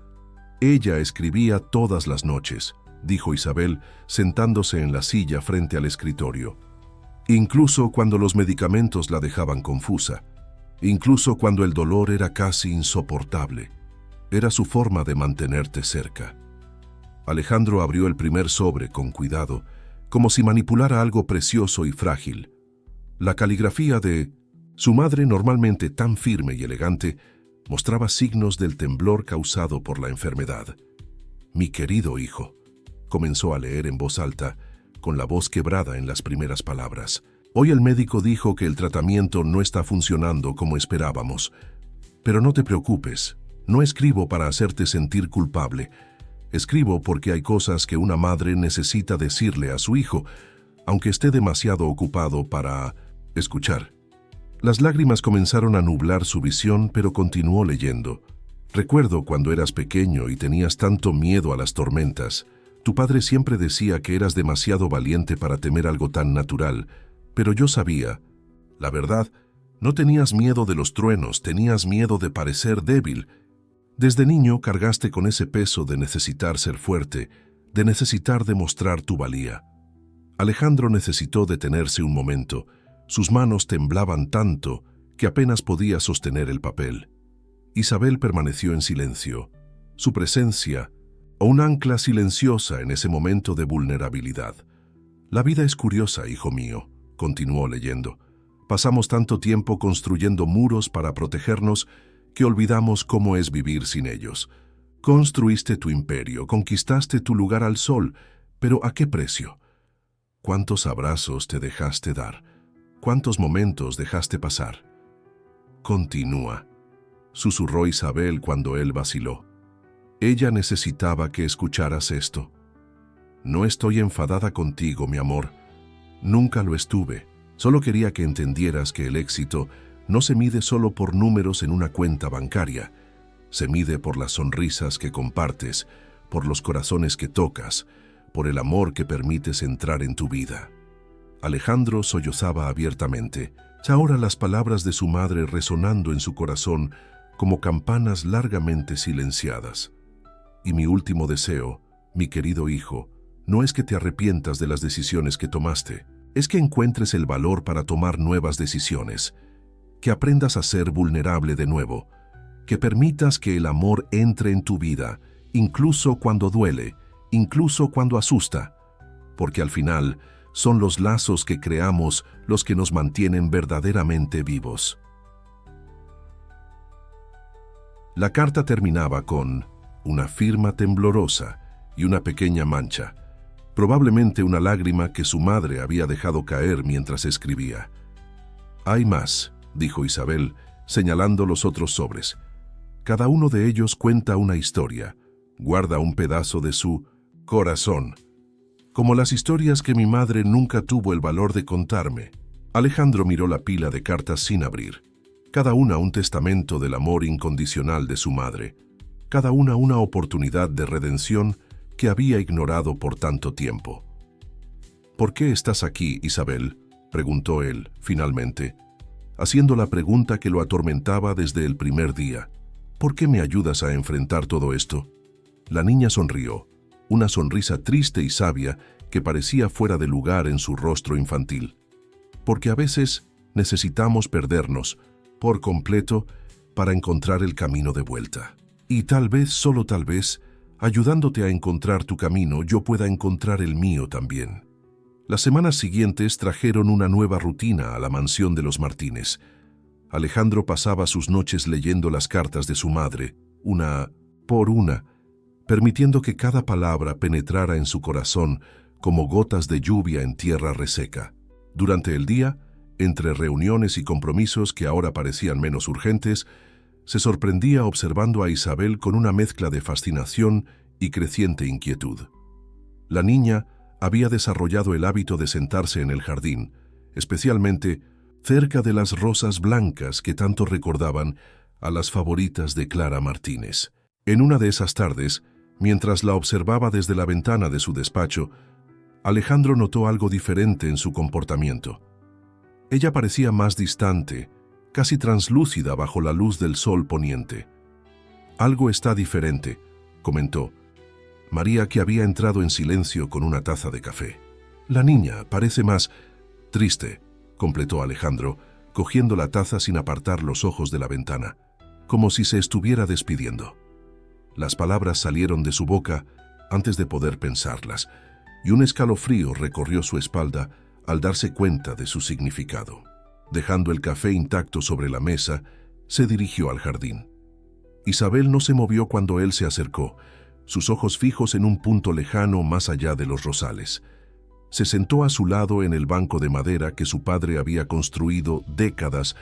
Speaker 1: Ella escribía todas las noches, dijo Isabel, sentándose en la silla frente al escritorio. Incluso cuando los medicamentos la dejaban confusa, incluso cuando el dolor era casi insoportable. Era su forma de mantenerte cerca. Alejandro abrió el primer sobre con cuidado, como si manipulara algo precioso y frágil. La caligrafía de su madre, normalmente tan firme y elegante, mostraba signos del temblor causado por la enfermedad. «Mi querido hijo», comenzó a leer en voz alta, con la voz quebrada en las primeras palabras. «Hoy el médico dijo que el tratamiento no está funcionando como esperábamos. Pero no te preocupes, no escribo para hacerte sentir culpable. Escribo porque hay cosas que una madre necesita decirle a su hijo, aunque esté demasiado ocupado para escuchar». Las lágrimas comenzaron a nublar su visión, pero continuó leyendo. «Recuerdo cuando eras pequeño y tenías tanto miedo a las tormentas. Tu padre siempre decía que eras demasiado valiente para temer algo tan natural, pero yo sabía. La verdad, no tenías miedo de los truenos, tenías miedo de parecer débil. Desde niño cargaste con ese peso de necesitar ser fuerte, de necesitar demostrar tu valía». Alejandro necesitó detenerse un momento. Sus manos temblaban tanto que apenas podía sostener el papel. Isabel permaneció en silencio. Su presencia, o un ancla silenciosa en ese momento de vulnerabilidad. «La vida es curiosa, hijo mío», continuó leyendo. «Pasamos tanto tiempo construyendo muros para protegernos que olvidamos cómo es vivir sin ellos. Construiste tu imperio, conquistaste tu lugar al sol, pero ¿a qué precio? ¿Cuántos abrazos te dejaste dar? ¿Cuántos momentos dejaste pasar?» «Continúa», susurró Isabel cuando él vaciló. Ella necesitaba que escucharas esto. «No estoy enfadada contigo, mi amor. Nunca lo estuve. Solo quería que entendieras que el éxito no se mide solo por números en una cuenta bancaria. Se mide por las sonrisas que compartes, por los corazones que tocas, por el amor que permites entrar en tu vida». Alejandro sollozaba abiertamente, ahora las palabras de su madre resonando en su corazón como campanas largamente silenciadas. «Y mi último deseo, mi querido hijo, no es que te arrepientas de las decisiones que tomaste, es que encuentres el valor para tomar nuevas decisiones, que aprendas a ser vulnerable de nuevo, que permitas que el amor entre en tu vida, incluso cuando duele, incluso cuando asusta, porque al final son los lazos que creamos los que nos mantienen verdaderamente vivos». La carta terminaba con una firma temblorosa y una pequeña mancha, probablemente una lágrima que su madre había dejado caer mientras escribía. «Hay más», dijo Isabel, señalando los otros sobres. «Cada uno de ellos cuenta una historia, guarda un pedazo de su corazón, como las historias que mi madre nunca tuvo el valor de contarme». Alejandro miró la pila de cartas sin abrir. Cada una un testamento del amor incondicional de su madre. Cada una oportunidad de redención que había ignorado por tanto tiempo. «¿Por qué estás aquí, Isabel?», preguntó él, finalmente, haciendo la pregunta que lo atormentaba desde el primer día. «¿Por qué me ayudas a enfrentar todo esto?». La niña sonrió, una sonrisa triste y sabia que parecía fuera de lugar en su rostro infantil. «Porque a veces necesitamos perdernos por completo para encontrar el camino de vuelta. Y tal vez, solo tal vez, ayudándote a encontrar tu camino, yo pueda encontrar el mío también». Las semanas siguientes trajeron una nueva rutina a la mansión de los Martínez. Alejandro pasaba sus noches leyendo las cartas de su madre, una por una, permitiendo que cada palabra penetrara en su corazón como gotas de lluvia en tierra reseca. Durante el día, entre reuniones y compromisos que ahora parecían menos urgentes, se sorprendía observando a Isabel con una mezcla de fascinación y creciente inquietud. La niña había desarrollado el hábito de sentarse en el jardín, especialmente cerca de las rosas blancas que tanto recordaban a las favoritas de Clara Martínez. En una de esas tardes, mientras la observaba desde la ventana de su despacho, Alejandro notó algo diferente en su comportamiento. Ella parecía más distante, casi translúcida bajo la luz del sol poniente. «Algo está diferente», comentó María, que había entrado en silencio con una taza de café. «La niña parece más triste», completó Alejandro, cogiendo la taza sin apartar los ojos de la ventana, como si se estuviera despidiendo. Las palabras salieron de su boca antes de poder pensarlas, y un escalofrío recorrió su espalda al darse cuenta de su significado. Dejando el café intacto sobre la mesa, se dirigió al jardín. Isabel no se movió cuando él se acercó, sus ojos fijos en un punto lejano más allá de los rosales. Se sentó a su lado en el banco de madera que su padre había construido décadas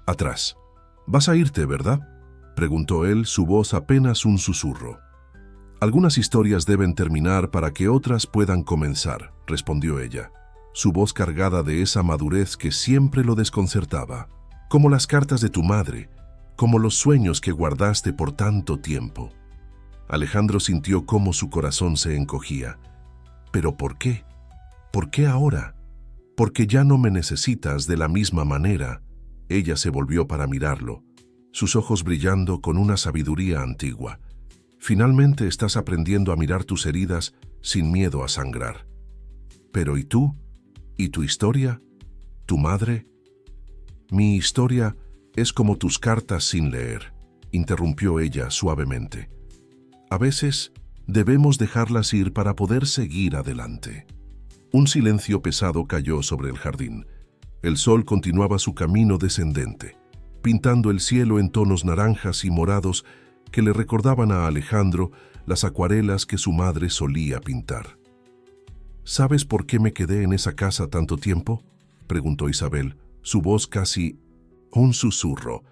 Speaker 1: atrás. «¿Vas a irte, verdad?», preguntó él, su voz apenas un susurro. «Algunas historias deben terminar para que otras puedan comenzar», respondió ella, su voz cargada de esa madurez que siempre lo desconcertaba. «Como las cartas de tu madre, como los sueños que guardaste por tanto tiempo». Alejandro sintió cómo su corazón se encogía. «¿Pero por qué? ¿Por qué ahora?». «Porque ya no me necesitas de la misma manera». Ella se volvió para mirarlo, sus ojos brillando con una sabiduría antigua. «Finalmente estás aprendiendo a mirar tus heridas sin miedo a sangrar». «Pero ¿y tú? ¿Y tu historia? ¿Tu madre?». «Mi historia es como tus cartas sin leer», interrumpió ella suavemente. «A veces debemos dejarlas ir para poder seguir adelante». Un silencio pesado cayó sobre el jardín. El sol continuaba su camino descendente, pintando el cielo en tonos naranjas y morados que le recordaban a Alejandro las acuarelas que su madre solía pintar. «¿Sabes por qué me quedé en esa casa tanto tiempo?», preguntó Isabel, su voz casi un susurro.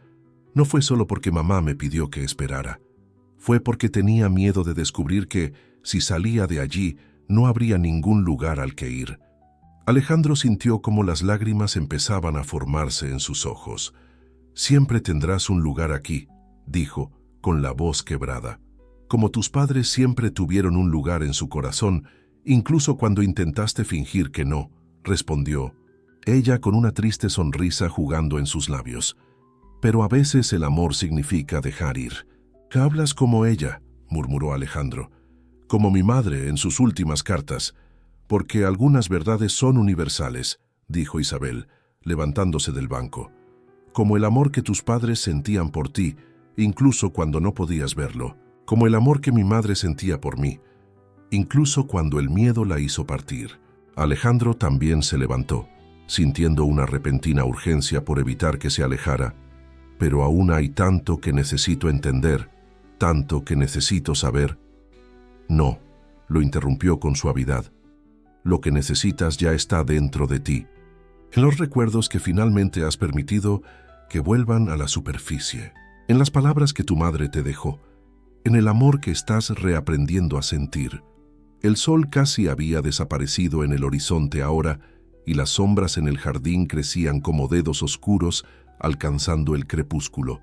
Speaker 1: «No fue solo porque mamá me pidió que esperara. Fue porque tenía miedo de descubrir que, si salía de allí, no habría ningún lugar al que ir». Alejandro sintió como las lágrimas empezaban a formarse en sus ojos. «Siempre tendrás un lugar aquí», dijo, con la voz quebrada. «Como tus padres siempre tuvieron un lugar en su corazón, incluso cuando intentaste fingir que no», respondió ella con una triste sonrisa jugando en sus labios. «Pero a veces el amor significa dejar ir». «Hablas como ella», murmuró Alejandro, «como mi madre en sus últimas cartas, porque algunas verdades son universales», dijo Isabel, levantándose del banco. «Como el amor que tus padres sentían por ti, incluso cuando no podías verlo, como el amor que mi madre sentía por mí, incluso cuando el miedo la hizo partir». Alejandro también se levantó, sintiendo una repentina urgencia por evitar que se alejara. «Pero aún hay tanto que necesito entender, tanto que necesito saber». «No», lo interrumpió con suavidad. «Lo que necesitas ya está dentro de ti, en los recuerdos que finalmente has permitido que vuelvan a la superficie, en las palabras que tu madre te dejó, en el amor que estás reaprendiendo a sentir». El sol casi había desaparecido en el horizonte ahora, y las sombras en el jardín crecían como dedos oscuros alcanzando el crepúsculo.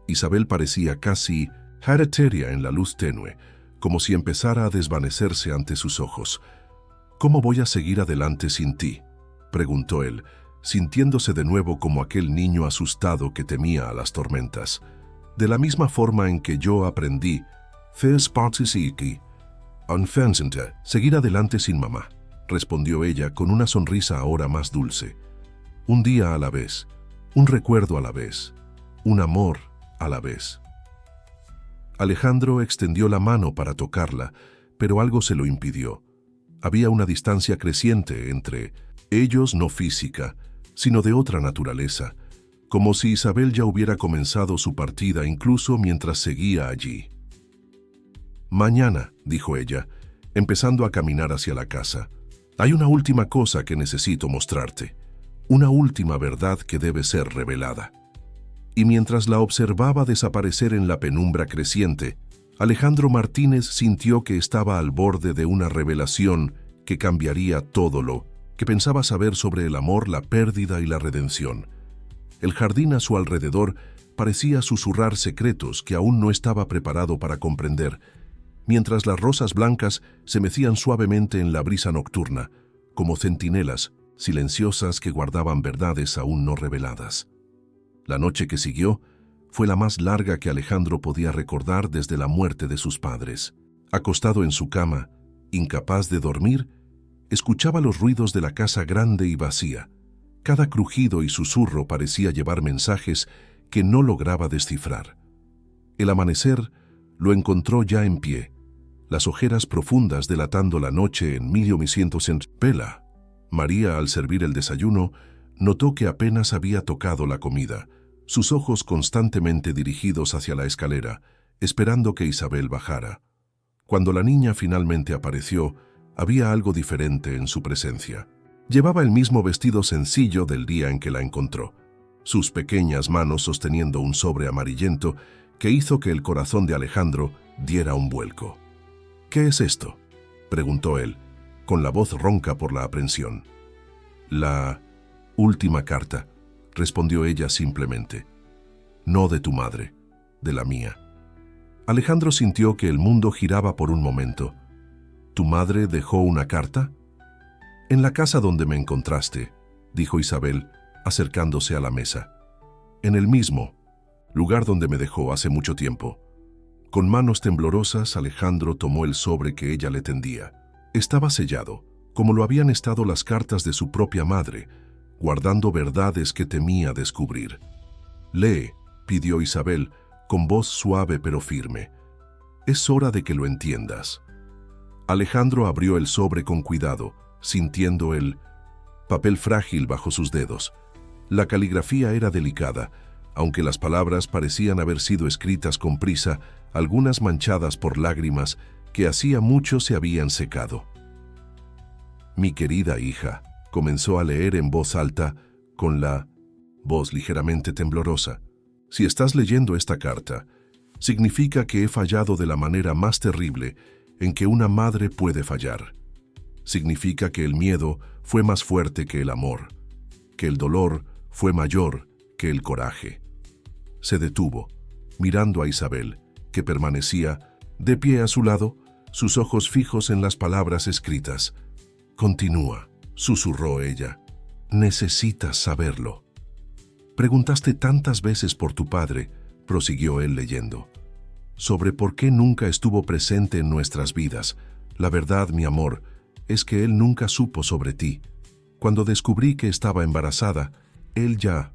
Speaker 1: Isabel parecía casi etérea en la luz tenue, como si empezara a desvanecerse ante sus ojos. «¿Cómo voy a seguir adelante sin ti?», preguntó él, sintiéndose de nuevo como aquel niño asustado que temía a las tormentas. «De la misma forma en que yo aprendí, seguir adelante sin mamá», respondió ella con una sonrisa ahora más dulce. «Un día a la vez, un recuerdo a la vez, un amor a la vez». Alejandro extendió la mano para tocarla, pero algo se lo impidió. Había una distancia creciente entre ellos, no física, sino de otra naturaleza, como si Isabel ya hubiera comenzado su partida incluso mientras seguía allí. «Mañana», dijo ella, empezando a caminar hacia la casa, «hay una última cosa que necesito mostrarte, una última verdad que debe ser revelada». Y mientras la observaba desaparecer en la penumbra creciente, Alejandro Martínez sintió que estaba al borde de una revelación que cambiaría todo lo que pensaba saber sobre el amor, la pérdida y la redención. El jardín a su alrededor parecía susurrar secretos que aún no estaba preparado para comprender, mientras las rosas blancas se mecían suavemente en la brisa nocturna, como centinelas, silenciosas que guardaban verdades aún no reveladas. La noche que siguió fue la más larga que Alejandro podía recordar desde la muerte de sus padres. Acostado en su cama, incapaz de dormir, escuchaba los ruidos de la casa grande y vacía. Cada crujido y susurro parecía llevar mensajes que no lograba descifrar. El amanecer lo encontró ya en pie, las ojeras profundas delatando la noche en 1900 Pela. María, al servir el desayuno, notó que apenas había tocado la comida, sus ojos constantemente dirigidos hacia la escalera, esperando que Isabel bajara. Cuando la niña finalmente apareció, había algo diferente en su presencia. Llevaba el mismo vestido sencillo del día en que la encontró, sus pequeñas manos sosteniendo un sobre amarillento que hizo que el corazón de Alejandro diera un vuelco. «¿Qué es esto?», preguntó él, con la voz ronca por la aprensión. «La última carta», respondió ella simplemente. «No de tu madre, de la mía». Alejandro sintió que el mundo giraba por un momento. «¿Tu madre dejó una carta?». «En la casa donde me encontraste», dijo Isabel, acercándose a la mesa. «En el mismo lugar donde me dejó hace mucho tiempo». Con manos temblorosas, Alejandro tomó el sobre que ella le tendía. Estaba sellado, como lo habían estado las cartas de su propia madre, guardando verdades que temía descubrir. «Lee», pidió Isabel, con voz suave pero firme. «Es hora de que lo entiendas». Alejandro abrió el sobre con cuidado, sintiendo el papel frágil bajo sus dedos. La caligrafía era delicada, aunque las palabras parecían haber sido escritas con prisa, algunas manchadas por lágrimas que hacía mucho se habían secado. «Mi querida hija», comenzó a leer en voz alta, con la voz ligeramente temblorosa. «Si estás leyendo esta carta, significa que he fallado de la manera más terrible en que una madre puede fallar. Significa que el miedo fue más fuerte que el amor, que el dolor fue mayor que el coraje». Se detuvo, mirando a Isabel, que permanecía de pie a su lado, sus ojos fijos en las palabras escritas. «Continúa», susurró ella. «Necesitas saberlo. Preguntaste tantas veces por tu padre», prosiguió él leyendo, «sobre por qué nunca estuvo presente en nuestras vidas. La verdad, mi amor, es que él nunca supo sobre ti. Cuando descubrí que estaba embarazada, él ya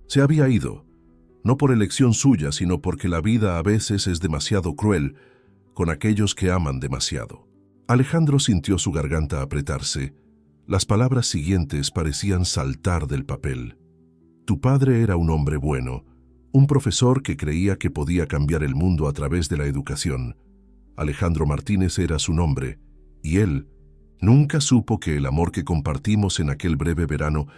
Speaker 1: se había ido. No por elección suya, sino porque la vida a veces es demasiado cruel con aquellos que aman demasiado». Alejandro sintió su garganta apretarse. Las palabras siguientes parecían saltar del papel. «Tu padre era un hombre bueno, un profesor que creía que podía cambiar el mundo a través de la educación. Alejandro Martínez era su nombre, y él nunca supo que el amor que compartimos en aquel breve verano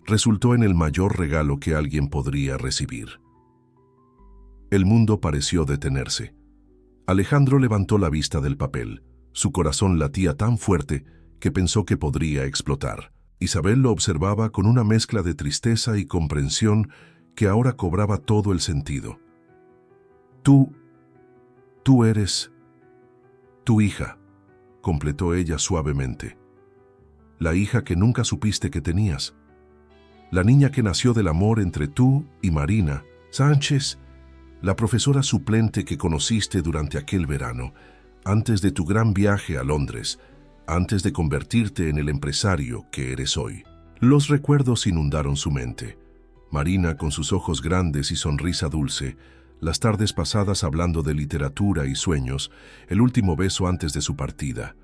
Speaker 1: resultó en el mayor regalo que alguien podría recibir». El mundo pareció detenerse. Alejandro levantó la vista del papel. Su corazón latía tan fuerte que pensó que podría explotar. Isabel lo observaba con una mezcla de tristeza y comprensión que ahora cobraba todo el sentido. Tú eres tu hija», completó ella suavemente. «La hija que nunca supiste que tenías. La niña que nació del amor entre tú y Marina Sánchez, la profesora suplente que conociste durante aquel verano, antes de tu gran viaje a Londres, antes de convertirte en el empresario que eres hoy». Los recuerdos inundaron su mente. Marina con sus ojos grandes y sonrisa dulce, las tardes pasadas hablando de literatura y sueños, el último beso antes de su partida.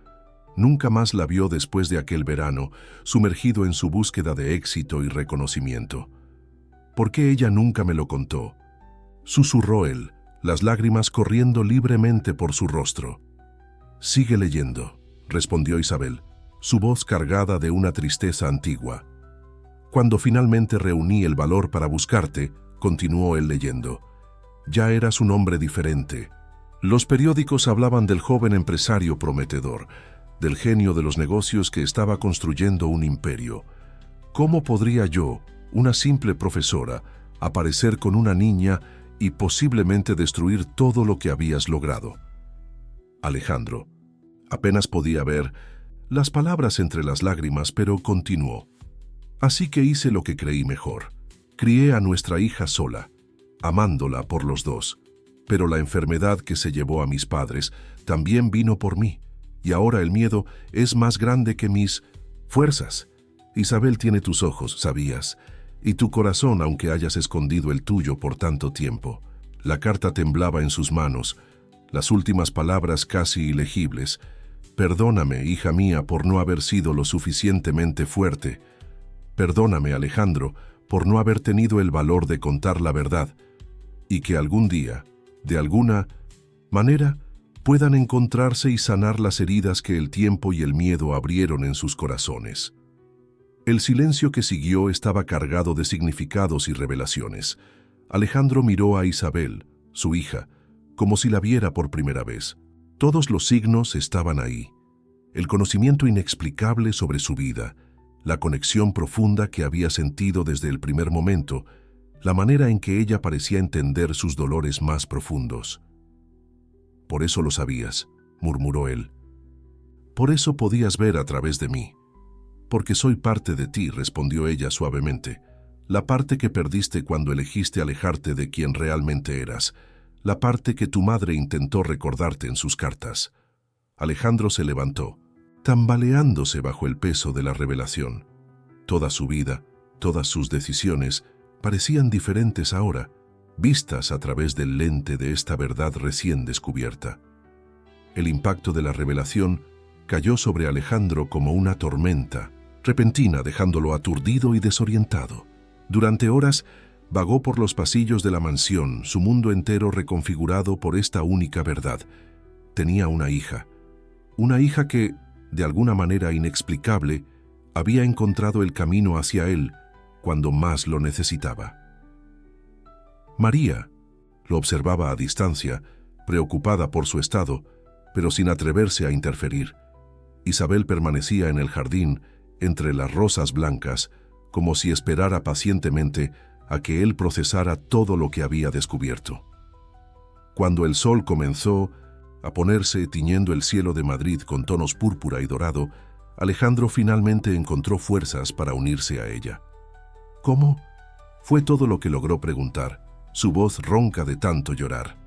Speaker 1: Nunca más la vio después de aquel verano, sumergido en su búsqueda de éxito y reconocimiento. «¿Por qué ella nunca me lo contó?», susurró él, las lágrimas corriendo libremente por su rostro. «Sigue leyendo», respondió Isabel, su voz cargada de una tristeza antigua. «Cuando finalmente reuní el valor para buscarte», continuó él leyendo, «ya eras un hombre diferente. Los periódicos hablaban del joven empresario prometedor, del genio de los negocios que estaba construyendo un imperio. ¿Cómo podría yo, una simple profesora, aparecer con una niña y posiblemente destruir todo lo que habías logrado?» Alejandro apenas podía ver las palabras entre las lágrimas, pero continuó. Así que hice lo que creí mejor. Crié a nuestra hija sola, amándola por los dos. Pero la enfermedad que se llevó a mis padres también vino por mí, y ahora el miedo es más grande que mis fuerzas. Isabel tiene tus ojos, ¿sabías? Y tu corazón, aunque hayas escondido el tuyo por tanto tiempo. La carta temblaba en sus manos, las últimas palabras casi ilegibles. Perdóname, hija mía, por no haber sido lo suficientemente fuerte. Perdóname, Alejandro, por no haber tenido el valor de contar la verdad, y que algún día, de alguna manera, puedan encontrarse y sanar las heridas que el tiempo y el miedo abrieron en sus corazones. El silencio que siguió estaba cargado de significados y revelaciones. Alejandro miró a Isabel, su hija, como si la viera por primera vez. Todos los signos estaban ahí. El conocimiento inexplicable sobre su vida, la conexión profunda que había sentido desde el primer momento, la manera en que ella parecía entender sus dolores más profundos. «Por eso lo sabías», murmuró él. «Por eso podías ver a través de mí». «Porque soy parte de ti», respondió ella suavemente. «La parte que perdiste cuando elegiste alejarte de quien realmente eras. La parte que tu madre intentó recordarte en sus cartas». Alejandro se levantó, tambaleándose bajo el peso de la revelación. Toda su vida, todas sus decisiones, parecían diferentes ahora, vistas a través del lente de esta verdad recién descubierta. El impacto de la revelación cayó sobre Alejandro como una tormenta, repentina, dejándolo aturdido y desorientado. Durante horas, vagó por los pasillos de la mansión, su mundo entero reconfigurado por esta única verdad. Tenía una hija que, de alguna manera inexplicable, había encontrado el camino hacia él cuando más lo necesitaba. María lo observaba a distancia, preocupada por su estado, pero sin atreverse a interferir. Isabel permanecía en el jardín, entre las rosas blancas, como si esperara pacientemente a que él procesara todo lo que había descubierto. Cuando el sol comenzó a ponerse tiñendo el cielo de Madrid con tonos púrpura y dorado, Alejandro finalmente encontró fuerzas para unirse a ella. «¿Cómo?», fue todo lo que logró preguntar, su voz ronca de tanto llorar.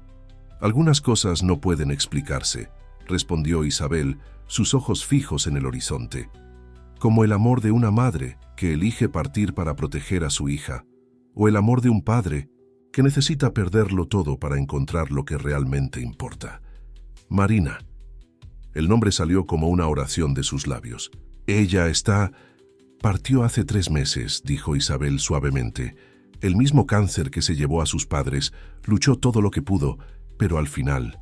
Speaker 1: «Algunas cosas no pueden explicarse», respondió Isabel, sus ojos fijos en el horizonte. «Como el amor de una madre que elige partir para proteger a su hija, o el amor de un padre que necesita perderlo todo para encontrar lo que realmente importa. Marina». El nombre salió como una oración de sus labios. «Ella está...» «Partió hace 3 meses», dijo Isabel suavemente. «El mismo cáncer que se llevó a sus padres, luchó todo lo que pudo, pero al final...».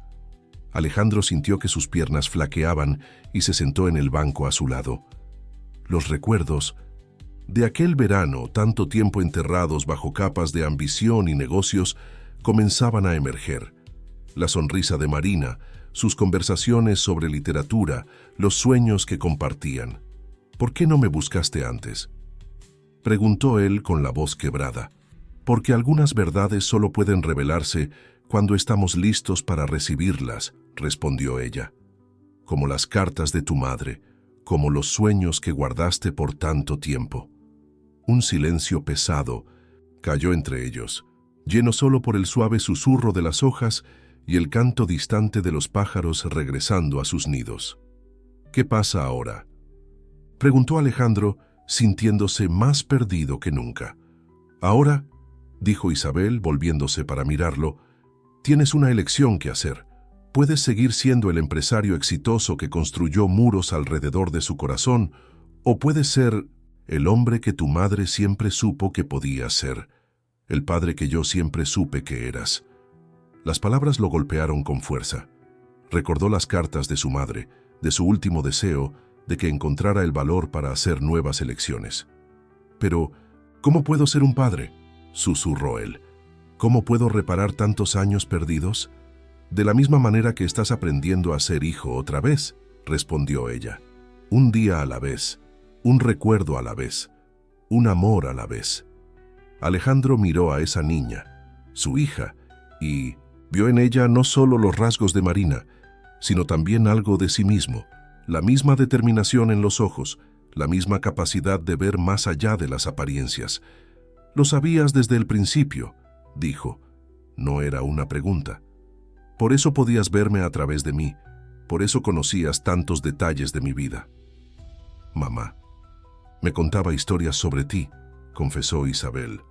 Speaker 1: Alejandro sintió que sus piernas flaqueaban y se sentó en el banco a su lado. Los recuerdos de aquel verano, tanto tiempo enterrados bajo capas de ambición y negocios, comenzaban a emerger. La sonrisa de Marina, sus conversaciones sobre literatura, los sueños que compartían. «¿Por qué no me buscaste antes?», preguntó él con la voz quebrada. «Porque algunas verdades solo pueden revelarse cuando estamos listos para recibirlas», respondió ella. «Como las cartas de tu madre, como los sueños que guardaste por tanto tiempo». Un silencio pesado cayó entre ellos, lleno solo por el suave susurro de las hojas y el canto distante de los pájaros regresando a sus nidos. «¿Qué pasa ahora?», preguntó Alejandro, sintiéndose más perdido que nunca. «Ahora», dijo Isabel, volviéndose para mirarlo, «tienes una elección que hacer. Puedes seguir siendo el empresario exitoso que construyó muros alrededor de su corazón, o puedes ser el hombre que tu madre siempre supo que podías ser, el padre que yo siempre supe que eras». Las palabras lo golpearon con fuerza. Recordó las cartas de su madre, de su último deseo, de que encontrara el valor para hacer nuevas elecciones. «Pero, ¿cómo puedo ser un padre?», susurró él. «¿Cómo puedo reparar tantos años perdidos?». «De la misma manera que estás aprendiendo a ser hijo otra vez», respondió ella. «Un día a la vez, un recuerdo a la vez, un amor a la vez». Alejandro miró a esa niña, su hija, y vio en ella no solo los rasgos de Marina, sino también algo de sí mismo, la misma determinación en los ojos, la misma capacidad de ver más allá de las apariencias. «Lo sabías desde el principio», dijo. No era una pregunta. «Por eso podías verme a través de mí, por eso conocías tantos detalles de mi vida». «Mamá, me contaba historias sobre ti», confesó Isabel.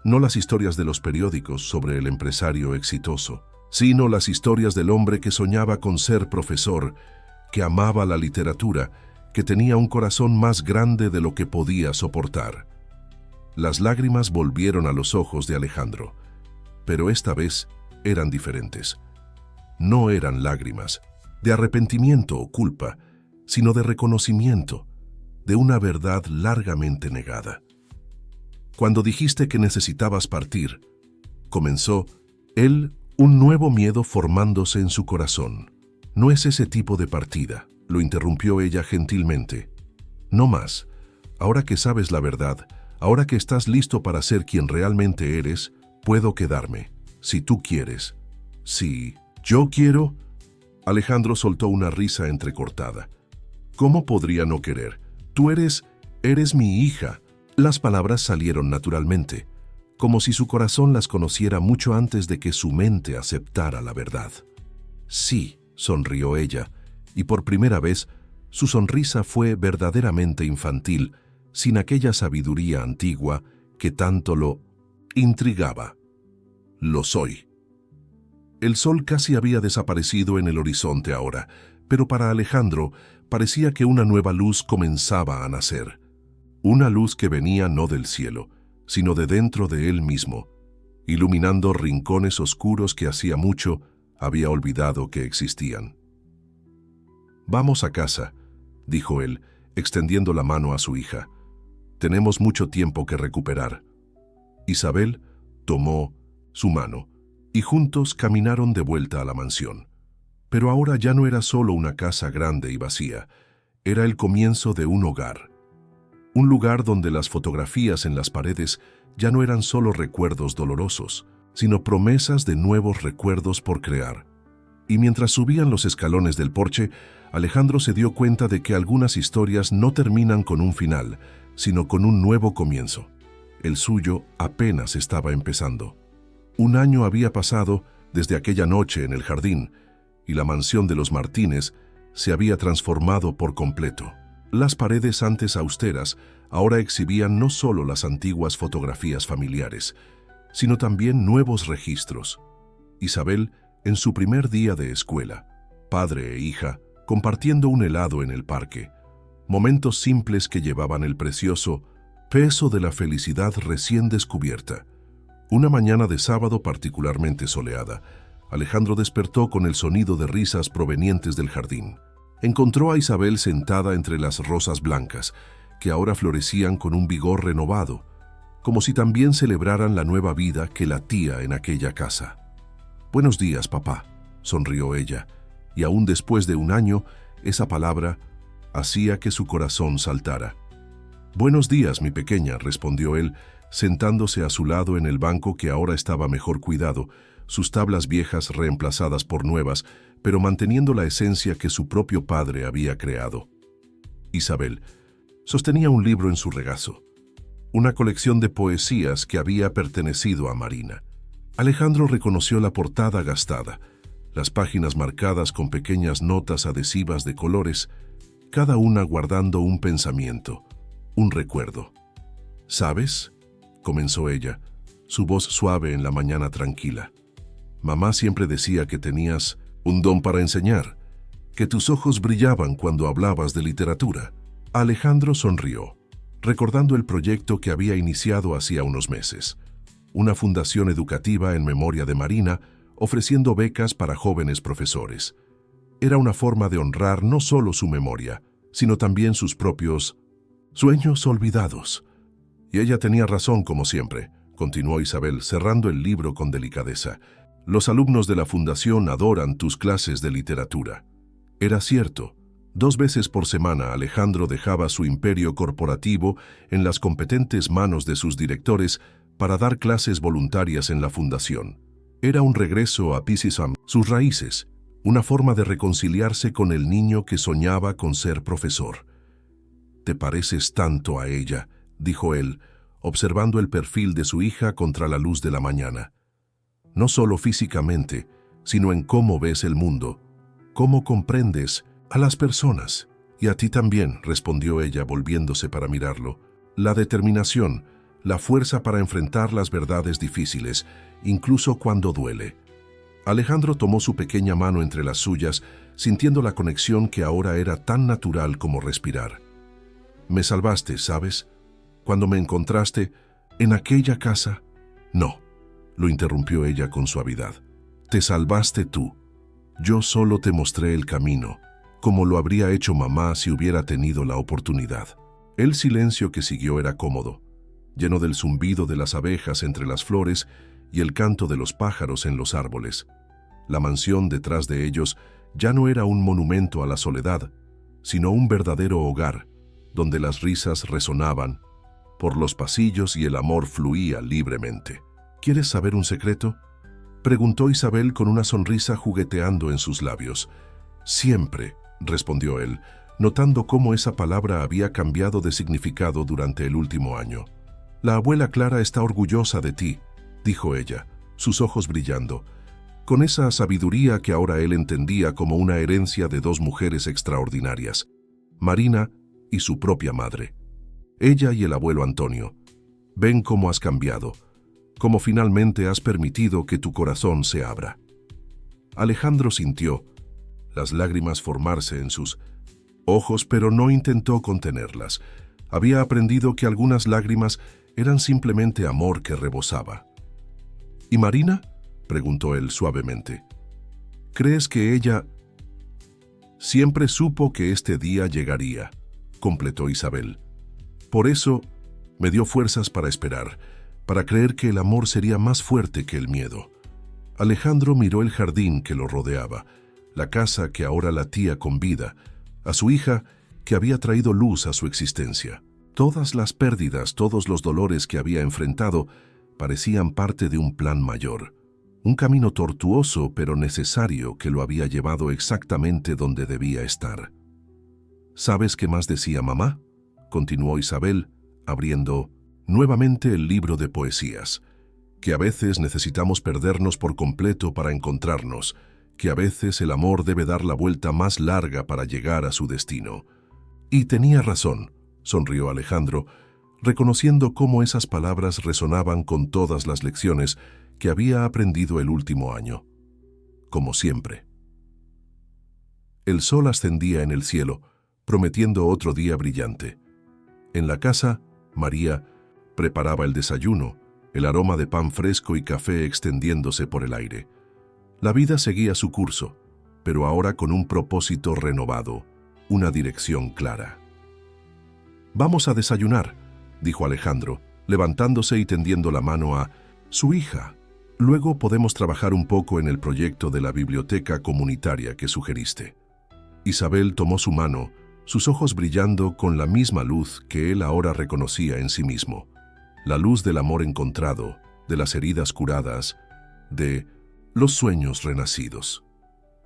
Speaker 1: No las historias de los periódicos sobre el empresario exitoso, sino las historias del hombre que soñaba con ser profesor, que amaba la literatura, que tenía un corazón más grande de lo que podía soportar. Las lágrimas volvieron a los ojos de Alejandro, pero esta vez eran diferentes. No eran lágrimas de arrepentimiento o culpa, sino de reconocimiento, de una verdad largamente negada. «Cuando dijiste que necesitabas partir», comenzó él, un nuevo miedo formándose en su corazón. «No es ese tipo de partida», lo interrumpió ella gentilmente. «No más. Ahora que sabes la verdad, ahora que estás listo para ser quien realmente eres, puedo quedarme, si tú quieres». «Si yo quiero», Alejandro soltó una risa entrecortada. «¿Cómo podría no querer? Tú eres mi hija». Las palabras salieron naturalmente, como si su corazón las conociera mucho antes de que su mente aceptara la verdad. «Sí», sonrió ella, y por primera vez su sonrisa fue verdaderamente infantil, sin aquella sabiduría antigua que tanto lo intrigaba. «Lo soy». El sol casi había desaparecido en el horizonte ahora, pero para Alejandro parecía que una nueva luz comenzaba a nacer. Una luz que venía no del cielo, sino de dentro de él mismo, iluminando rincones oscuros que hacía mucho había olvidado que existían. «Vamos a casa», dijo él, extendiendo la mano a su hija. «Tenemos mucho tiempo que recuperar». Isabel tomó su mano y juntos caminaron de vuelta a la mansión. Pero ahora ya no era solo una casa grande y vacía, era el comienzo de un hogar. Un lugar donde las fotografías en las paredes ya no eran solo recuerdos dolorosos, sino promesas de nuevos recuerdos por crear. Y mientras subían los escalones del porche, Alejandro se dio cuenta de que algunas historias no terminan con un final, sino con un nuevo comienzo. El suyo apenas estaba empezando. Un año había pasado desde aquella noche en el jardín, y la mansión de los Martínez se había transformado por completo. Las paredes antes austeras ahora exhibían no solo las antiguas fotografías familiares, sino también nuevos registros. Isabel, en su primer día de escuela, padre e hija, compartiendo un helado en el parque, momentos simples que llevaban el precioso peso de la felicidad recién descubierta. Una mañana de sábado particularmente soleada, Alejandro despertó con el sonido de risas provenientes del jardín. Encontró a Isabel sentada entre las rosas blancas, que ahora florecían con un vigor renovado, como si también celebraran la nueva vida que latía en aquella casa. «Buenos días, papá», sonrió ella, y aún después de un año, esa palabra hacía que su corazón saltara. «Buenos días, mi pequeña», respondió él, sentándose a su lado en el banco que ahora estaba mejor cuidado, sus tablas viejas reemplazadas por nuevas, pero manteniendo la esencia que su propio padre había creado. Isabel sostenía un libro en su regazo, una colección de poesías que había pertenecido a Marina. Alejandro reconoció la portada gastada, las páginas marcadas con pequeñas notas adhesivas de colores, cada una guardando un pensamiento, un recuerdo. «¿Sabes?», comenzó ella, su voz suave en la mañana tranquila. «Mamá siempre decía que tenías un don para enseñar, que tus ojos brillaban cuando hablabas de literatura». Alejandro sonrió, recordando el proyecto que había iniciado hacía unos meses. Una fundación educativa en memoria de Marina, ofreciendo becas para jóvenes profesores. Era una forma de honrar no solo su memoria, sino también sus propios sueños olvidados. Y ella tenía razón como siempre, continuó Isabel, cerrando el libro con delicadeza. «Los alumnos de la fundación adoran tus clases de literatura». Era cierto. 2 veces por semana Alejandro dejaba su imperio corporativo en las competentes manos de sus directores para dar clases voluntarias en la fundación. Era un regreso a Pisisam, sus raíces, una forma de reconciliarse con el niño que soñaba con ser profesor. «Te pareces tanto a ella», dijo él, observando el perfil de su hija contra la luz de la mañana. «No solo físicamente, sino en cómo ves el mundo, cómo comprendes a las personas». «Y a ti también», respondió ella, volviéndose para mirarlo. «La determinación, la fuerza para enfrentar las verdades difíciles, incluso cuando duele». Alejandro tomó su pequeña mano entre las suyas, sintiendo la conexión que ahora era tan natural como respirar. «Me salvaste, ¿sabes? Cuando me encontraste en aquella casa». «No», lo interrumpió ella con suavidad. «Te salvaste tú. Yo solo te mostré el camino, como lo habría hecho mamá si hubiera tenido la oportunidad». El silencio que siguió era cómodo, lleno del zumbido de las abejas entre las flores y el canto de los pájaros en los árboles. La mansión detrás de ellos ya no era un monumento a la soledad, sino un verdadero hogar, donde las risas resonaban por los pasillos y el amor fluía libremente. «¿Quieres saber un secreto?», preguntó Isabel con una sonrisa jugueteando en sus labios. «Siempre», respondió él, notando cómo esa palabra había cambiado de significado durante el último año. «La abuela Clara está orgullosa de ti», dijo ella, sus ojos brillando, con esa sabiduría que ahora él entendía como una herencia de dos mujeres extraordinarias, Marina y su propia madre. Ella y el abuelo Antonio. Ven cómo has cambiado, cómo finalmente has permitido que tu corazón se abra». Alejandro sintió las lágrimas formarse en sus ojos, pero no intentó contenerlas. Había aprendido que algunas lágrimas eran simplemente amor que rebosaba. «¿Y Marina?», preguntó él suavemente. «¿Crees que ella...?» «Siempre supo que este día llegaría», completó Isabel. «Por eso me dio fuerzas para esperar, para creer que el amor sería más fuerte que el miedo». Alejandro miró el jardín que lo rodeaba, la casa que ahora latía con vida, a su hija que había traído luz a su existencia. Todas las pérdidas, todos los dolores que había enfrentado parecían parte de un plan mayor. Un camino tortuoso pero necesario que lo había llevado exactamente donde debía estar. «¿Sabes qué más decía mamá?», continuó Isabel, abriendo nuevamente el libro de poesías. «Que a veces necesitamos perdernos por completo para encontrarnos, que a veces el amor debe dar la vuelta más larga para llegar a su destino». «Y tenía razón», sonrió Alejandro, reconociendo cómo esas palabras resonaban con todas las lecciones que había aprendido el último año. Como siempre. El sol ascendía en el cielo, prometiendo otro día brillante. En la casa, María preparaba el desayuno, el aroma de pan fresco y café extendiéndose por el aire. La vida seguía su curso, pero ahora con un propósito renovado, una dirección clara. «Vamos a desayunar», dijo Alejandro, levantándose y tendiendo la mano a su hija. «Luego podemos trabajar un poco en el proyecto de la biblioteca comunitaria que sugeriste». Isabel tomó su mano, sus ojos brillando con la misma luz que él ahora reconocía en sí mismo. La luz del amor encontrado, de las heridas curadas, de los sueños renacidos.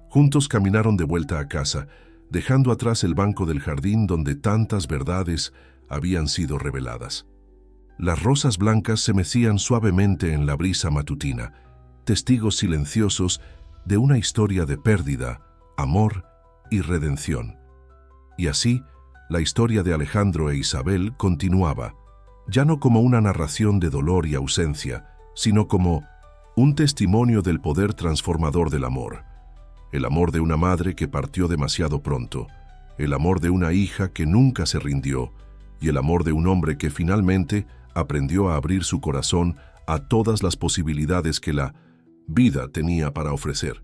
Speaker 1: Juntos caminaron de vuelta a casa, dejando atrás el banco del jardín donde tantas verdades habían sido reveladas. Las rosas blancas se mecían suavemente en la brisa matutina, testigos silenciosos de una historia de pérdida, amor y redención. Y así, la historia de Alejandro e Isabel continuaba, ya no como una narración de dolor y ausencia, sino como un testimonio del poder transformador del amor. El amor de una madre que partió demasiado pronto, el amor de una hija que nunca se rindió, y el amor de un hombre que finalmente aprendió a abrir su corazón a todas las posibilidades que la vida tenía para ofrecer.